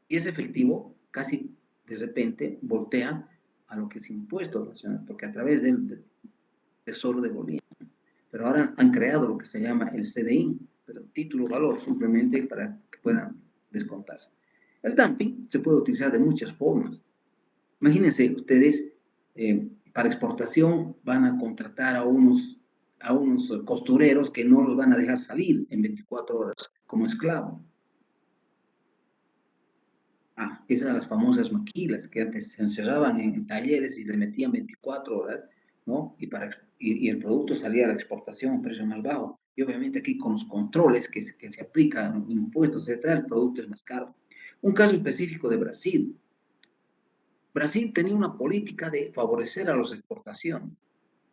Y ese efectivo casi de repente voltea a lo que es impuesto nacional, porque a través del Tesoro devolvían. Pero ahora han creado lo que se llama el CDI, pero título valor, simplemente para que puedan descontarse. El dumping se puede utilizar de muchas formas. Imagínense ustedes, para exportación van a contratar a unos costureros que no los van a dejar salir en 24 horas como esclavos. Esas son las famosas maquilas que antes se encerraban en talleres y le metían 24 horas, ¿no? Y el producto salía a la exportación a un precio más bajo. Y obviamente aquí con los controles que se aplican, impuestos, etcétera, el producto es más caro. Un caso específico de Brasil. Brasil tenía una política de favorecer a los exportaciones.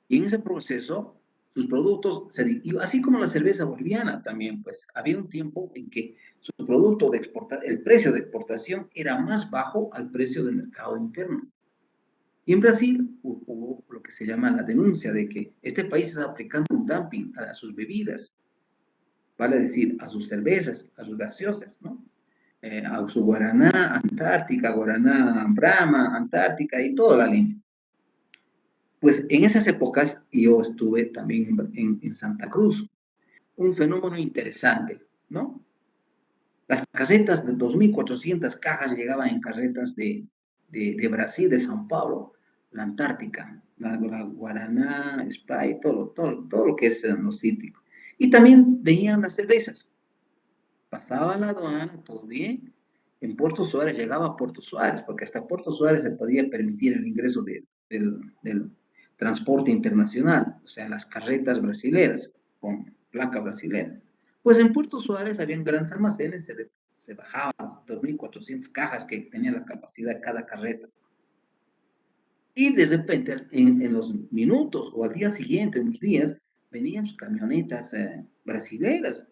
Y en ese proceso, sus productos, así como la cerveza boliviana también, pues había un tiempo en que su producto el precio de exportación era más bajo al precio del mercado interno. Y en Brasil hubo lo que se llama la denuncia de que este país está aplicando un dumping a sus bebidas, vale decir, a sus cervezas, a sus gaseosas, ¿no? a su Guaraná, Antártica, Guaraná, Brahma, Antártica y toda la línea. Pues en esas épocas yo estuve también en Santa Cruz, un fenómeno interesante, ¿no? Las carretas de 2.400 cajas llegaban en carretas de Brasil, de São Paulo, la Antártica, la Guaraná, Sprite, todo lo que es los cítricos. Y también venían las cervezas. Pasaba la aduana, todo bien. En Puerto Suárez llegaba a Puerto Suárez, porque hasta Puerto Suárez se podía permitir el ingreso del transporte internacional, o sea, las carretas brasileras con placa brasilera. Pues en Puerto Suárez habían grandes almacenes, se bajaban 2.400 cajas que tenía la capacidad de cada carreta. Y de repente, en los minutos o al día siguiente, unos días, venían camionetas brasileras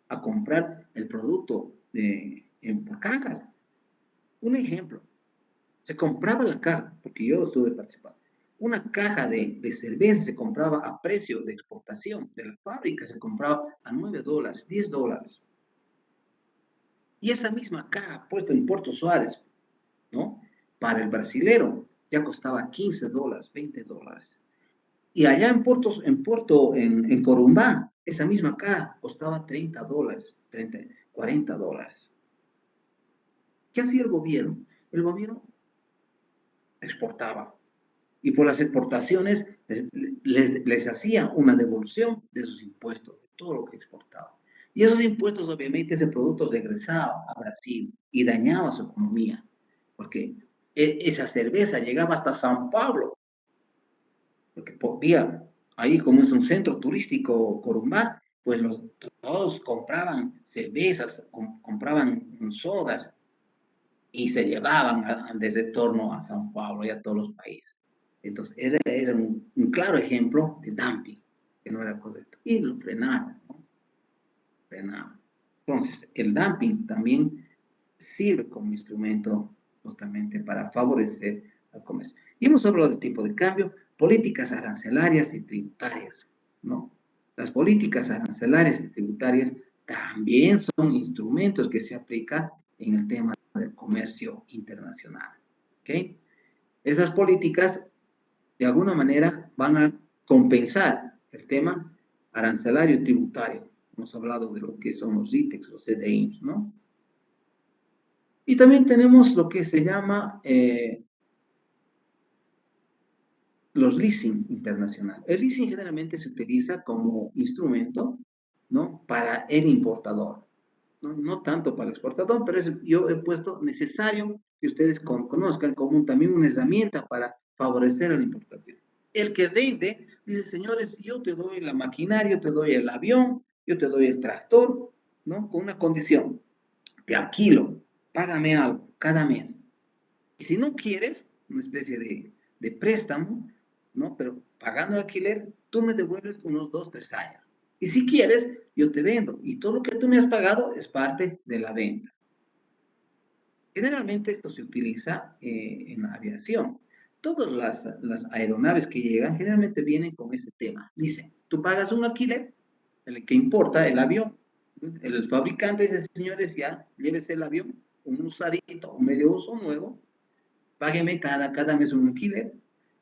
a comprar el producto por cajas. Un ejemplo, se compraba la caja, porque yo estuve participando, una caja de cerveza se compraba a precio de exportación de la fábrica, se compraba a $9, $10. Y esa misma caja puesta en Puerto Suárez, ¿no? Para el brasilero ya costaba $15, $20. Y allá en Corumbá, esa misma caja costaba $30, $40. ¿Qué hacía el gobierno? El gobierno exportaba. Y por las exportaciones les hacía una devolución de sus impuestos, de todo lo que exportaba. Y esos impuestos, obviamente, ese producto regresaba a Brasil y dañaba su economía, porque esa cerveza llegaba hasta San Pablo, porque podía, ahí como es un centro turístico Corumbá, pues todos compraban cervezas, compraban sodas y se llevaban desde torno a San Pablo y a todos los países. Entonces, era un claro ejemplo de dumping, que no era correcto. Y lo frenaban, ¿no? Frenaban. Entonces, el dumping también sirve como instrumento justamente para favorecer al comercio. Y hemos hablado del tipo de cambio, políticas arancelarias y tributarias, ¿no? Las políticas arancelarias y tributarias también son instrumentos que se aplican en el tema del comercio internacional, ¿ok? Esas políticas, de alguna manera, van a compensar el tema arancelario y tributario. Hemos hablado de lo que son los ITEX, los CDIs, ¿no? Y también tenemos lo que se llama los leasing internacionales. El leasing generalmente se utiliza como instrumento, ¿no? Para el importador, ¿no? No tanto para el exportador, pero yo he puesto necesario que ustedes conozcan como también una herramienta para favorecer la importación. El que vende dice, señores, yo te doy la maquinaria, yo te doy el avión, yo te doy el tractor, ¿no? Con una condición, te alquilo, págame algo cada mes. Y si no quieres, una especie de préstamo, ¿no? Pero pagando alquiler, tú me devuelves unos 2, 3 años. Y si quieres, yo te vendo. Y todo lo que tú me has pagado es parte de la venta. Generalmente esto se utiliza en la aviación. Todas las aeronaves que llegan generalmente vienen con ese tema. Dicen, tú pagas un alquiler, el que importa el avión. El fabricante dice, señores, ya, llévese el avión, un usadito, un medio uso nuevo, págueme cada mes un alquiler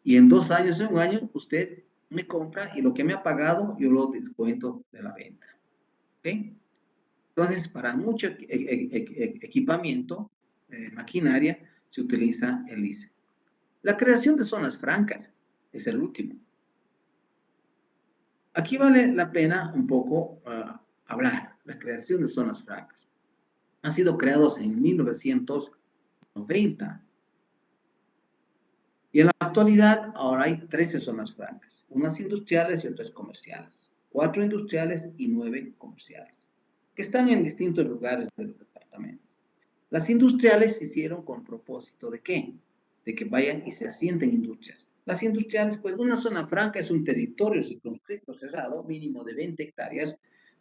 y en 2 años, en un año, usted me compra y lo que me ha pagado yo lo descuento de la venta. ¿Ok? Entonces, para mucho equipamiento, maquinaria, se utiliza el leasing. La creación de zonas francas es el último. Aquí vale la pena un poco hablar. La creación de zonas francas. Han sido creados en 1990. Y en la actualidad ahora hay 13 zonas francas, unas industriales y otras comerciales, 4 industriales y 9 comerciales, que están en distintos lugares de los departamentos. Las industriales se hicieron con propósito ¿de qué? De que vayan y se asienten industrias. Las industriales, pues una zona franca es un territorio circunscrito cerrado, mínimo de 20 hectáreas,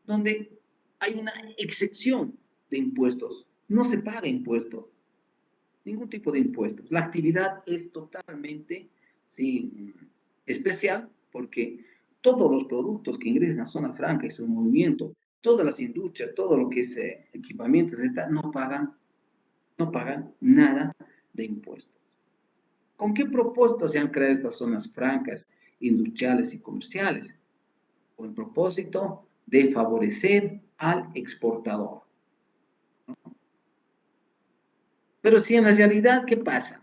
donde hay una excepción de impuestos. No se paga impuestos. Ningún tipo de impuestos. La actividad es totalmente especial porque todos los productos que ingresan a zona franca y su movimiento, todas las industrias, todo lo que es equipamiento, etc., no pagan no pagan nada de impuestos. ¿Con qué propósito se han creado estas zonas francas, industriales y comerciales? Con el propósito de favorecer al exportador. Pero si en la realidad, ¿qué pasa?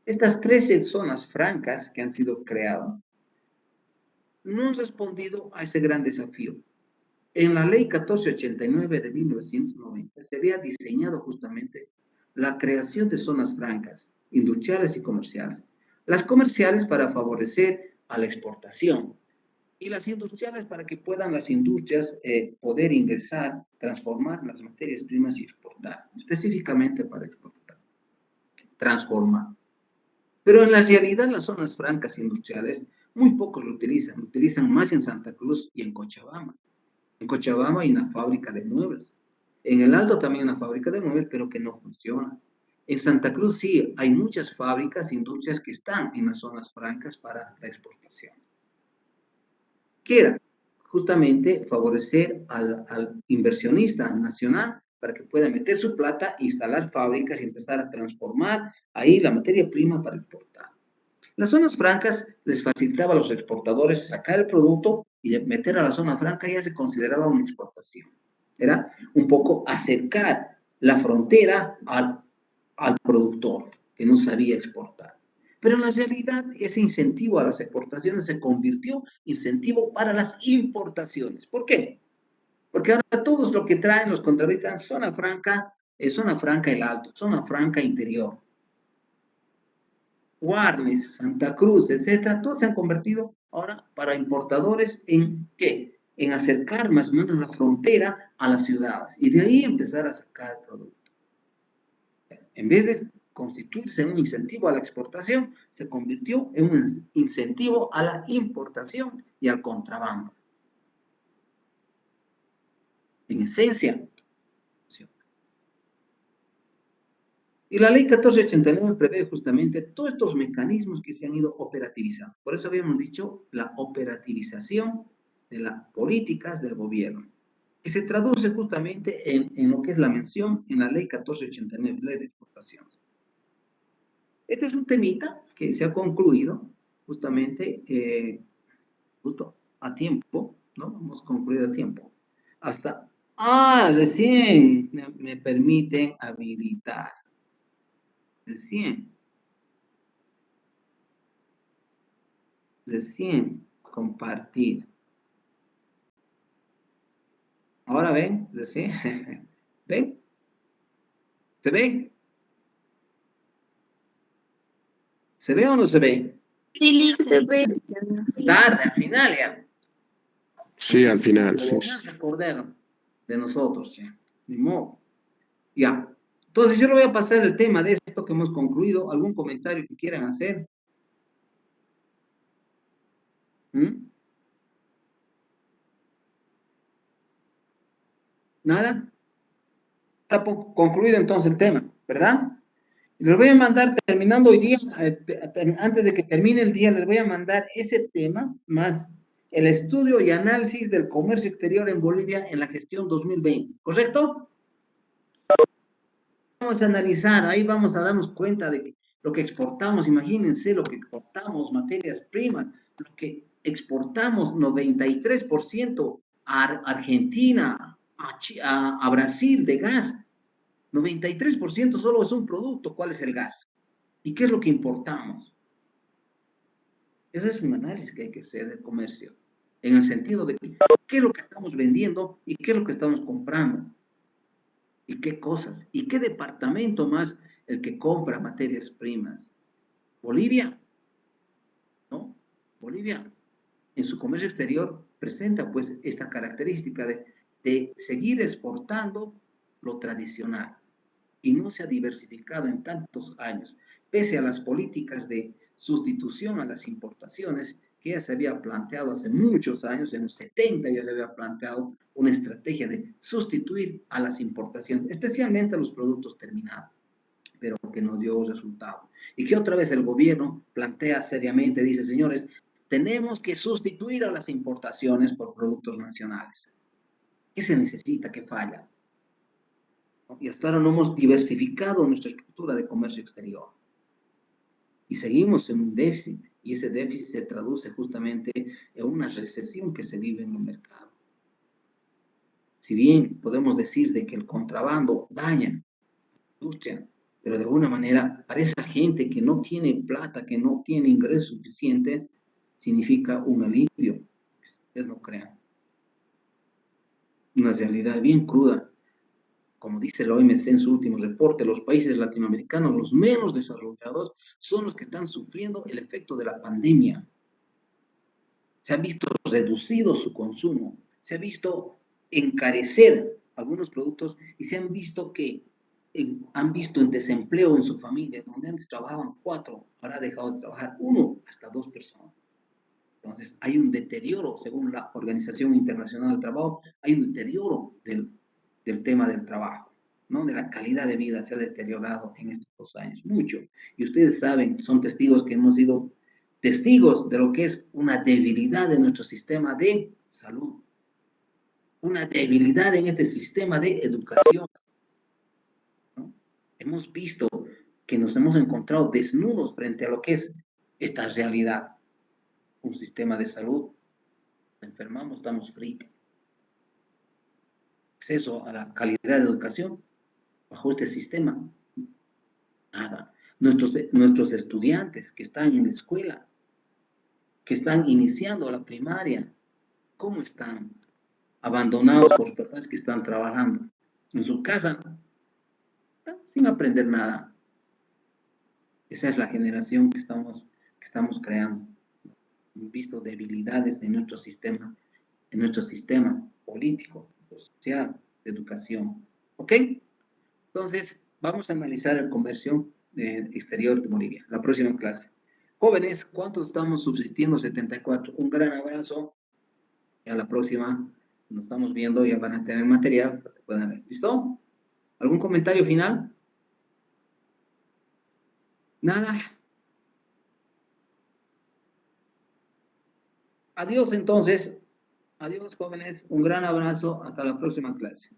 Estas 13 zonas francas que han sido creadas no han respondido a ese gran desafío. En la ley 1489 de 1990 se había diseñado justamente la creación de zonas francas, industriales y comerciales. Las comerciales para favorecer a la exportación y las industriales para que puedan las industrias poder ingresar, transformar las materias primas y exportar, específicamente para exportar, transformar. Pero en la realidad las zonas francas industriales muy pocos lo utilizan más en Santa Cruz y en Cochabamba. En Cochabamba hay una fábrica de muebles. En el Alto también hay una fábrica de muebles, pero que no funciona. En Santa Cruz sí, hay muchas fábricas, industrias que están en las zonas francas para la exportación. ¿Qué era? Justamente favorecer al inversionista nacional para que pueda meter su plata, instalar fábricas y empezar a transformar ahí la materia prima para exportar. Las zonas francas les facilitaba a los exportadores sacar el producto y meter a la zona franca ya se consideraba una exportación. Era un poco acercar la frontera al productor que no sabía exportar. Pero en la realidad ese incentivo a las exportaciones se convirtió en incentivo para las importaciones. ¿Por qué? Porque ahora todos lo que traen los contratistas, zona franca el Alto, zona franca interior. Guarnes, Santa Cruz, etcétera, todos se han convertido ahora para importadores en ¿qué? En acercar más o menos la frontera a las ciudades y de ahí empezar a sacar el producto. En vez de constituirse en un incentivo a la exportación, se convirtió en un incentivo a la importación y al contrabando. En esencia. Y la ley 1489 prevé justamente todos estos mecanismos que se han ido operativizando. Por eso habíamos dicho la operativización de las políticas del gobierno, que se traduce justamente en lo que es la mención en la ley 1489, ley de exportaciones. Este es un temita que se ha concluido justamente justo a tiempo, ¿no? Hemos concluido a tiempo. Hasta, recién me permiten habilitar. Recién compartir. Ahora ven, recién. ¿Ven? ¿Se ve? ¿Se ve o no se ve? Sí, se ve. Tarde, al final ya. Sí, al final. No se acordaron de nosotros, ya. Ni modo. Ya. Entonces yo le voy a pasar el tema de esto que hemos concluido. ¿Algún comentario que quieran hacer? ¿Nada? Está concluido entonces el tema, ¿verdad? Les voy a mandar, terminando hoy día, antes de que termine el día, les voy a mandar ese tema, más el estudio y análisis del comercio exterior en Bolivia en la gestión 2020, ¿correcto? Vamos a analizar, ahí vamos a darnos cuenta de que lo que exportamos, imagínense lo que exportamos, materias primas, lo que exportamos 93% a Argentina, a Brasil de gas, 93% solo es un producto. ¿Cuál es el gas? ¿Y qué es lo que importamos? Ese es un análisis que hay que hacer del comercio, en el sentido de qué es lo que estamos vendiendo y qué es lo que estamos comprando. Y qué cosas. Y qué departamento más el que compra materias primas. Bolivia, ¿no? Bolivia, en su comercio exterior, presenta pues esta característica de seguir exportando lo tradicional. Y no se ha diversificado en tantos años, pese a las políticas de sustitución a las importaciones que ya se había planteado hace muchos años, en los 70 ya se había planteado una estrategia de sustituir a las importaciones, especialmente a los productos terminados, pero que no dio resultado. Y que otra vez el gobierno plantea seriamente, dice, señores, tenemos que sustituir a las importaciones por productos nacionales. ¿Qué se necesita? ¿Qué falla? ¿no? Y hasta ahora no hemos diversificado nuestra estructura de comercio exterior. Y seguimos en un déficit, y ese déficit se traduce justamente en una recesión que se vive en el mercado. Si bien podemos decir de que el contrabando daña la industria, pero de alguna manera para esa gente que no tiene plata, que no tiene ingreso suficiente, significa un alivio. Ustedes no crean. Una realidad bien cruda. Como dice la OMC en su último reporte, los países latinoamericanos, los menos desarrollados, son los que están sufriendo el efecto de la pandemia. Se ha visto reducido su consumo, se ha visto encarecer algunos productos y se han visto que han visto en desempleo en su familia, donde antes trabajaban 4, ahora ha dejado de trabajar 1 hasta 2 personas. Entonces, hay un deterioro, según la Organización Internacional del Trabajo, hay un deterioro del tema del trabajo, ¿no? De la calidad de vida se ha deteriorado en estos 2 años, mucho. Y ustedes saben, son testigos que hemos sido testigos de lo que es una debilidad de nuestro sistema de salud, una debilidad en este sistema de educación, ¿no? Hemos visto que nos hemos encontrado desnudos frente a lo que es esta realidad. Un sistema de salud, enfermamos, estamos fritos. Acceso a la calidad de educación bajo este sistema, nada. Nuestros estudiantes que están en la escuela, que están iniciando la primaria, ¿cómo están? Abandonados por papás que están trabajando en su casa, sin aprender nada. Esa es la generación que estamos creando. Hemos visto debilidades en nuestro sistema político, social, de educación. ¿Ok? Entonces, vamos a analizar el comercio exterior de Bolivia, la próxima clase. Jóvenes, ¿cuántos estamos subsistiendo? 74. Un gran abrazo. Y a la próxima nos estamos viendo, ya van a tener material para que puedan ver. ¿Listo? ¿Algún comentario final? Nada. Adiós entonces. Adiós jóvenes. Un gran abrazo. Hasta la próxima clase.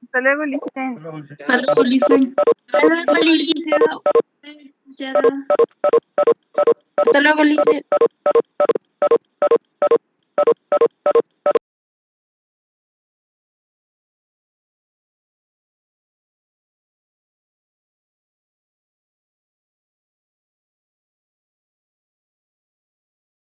Hasta luego, Licen. Hasta luego, Licen. Hasta luego, licenciado. Licenciada. Hasta luego, licenciado.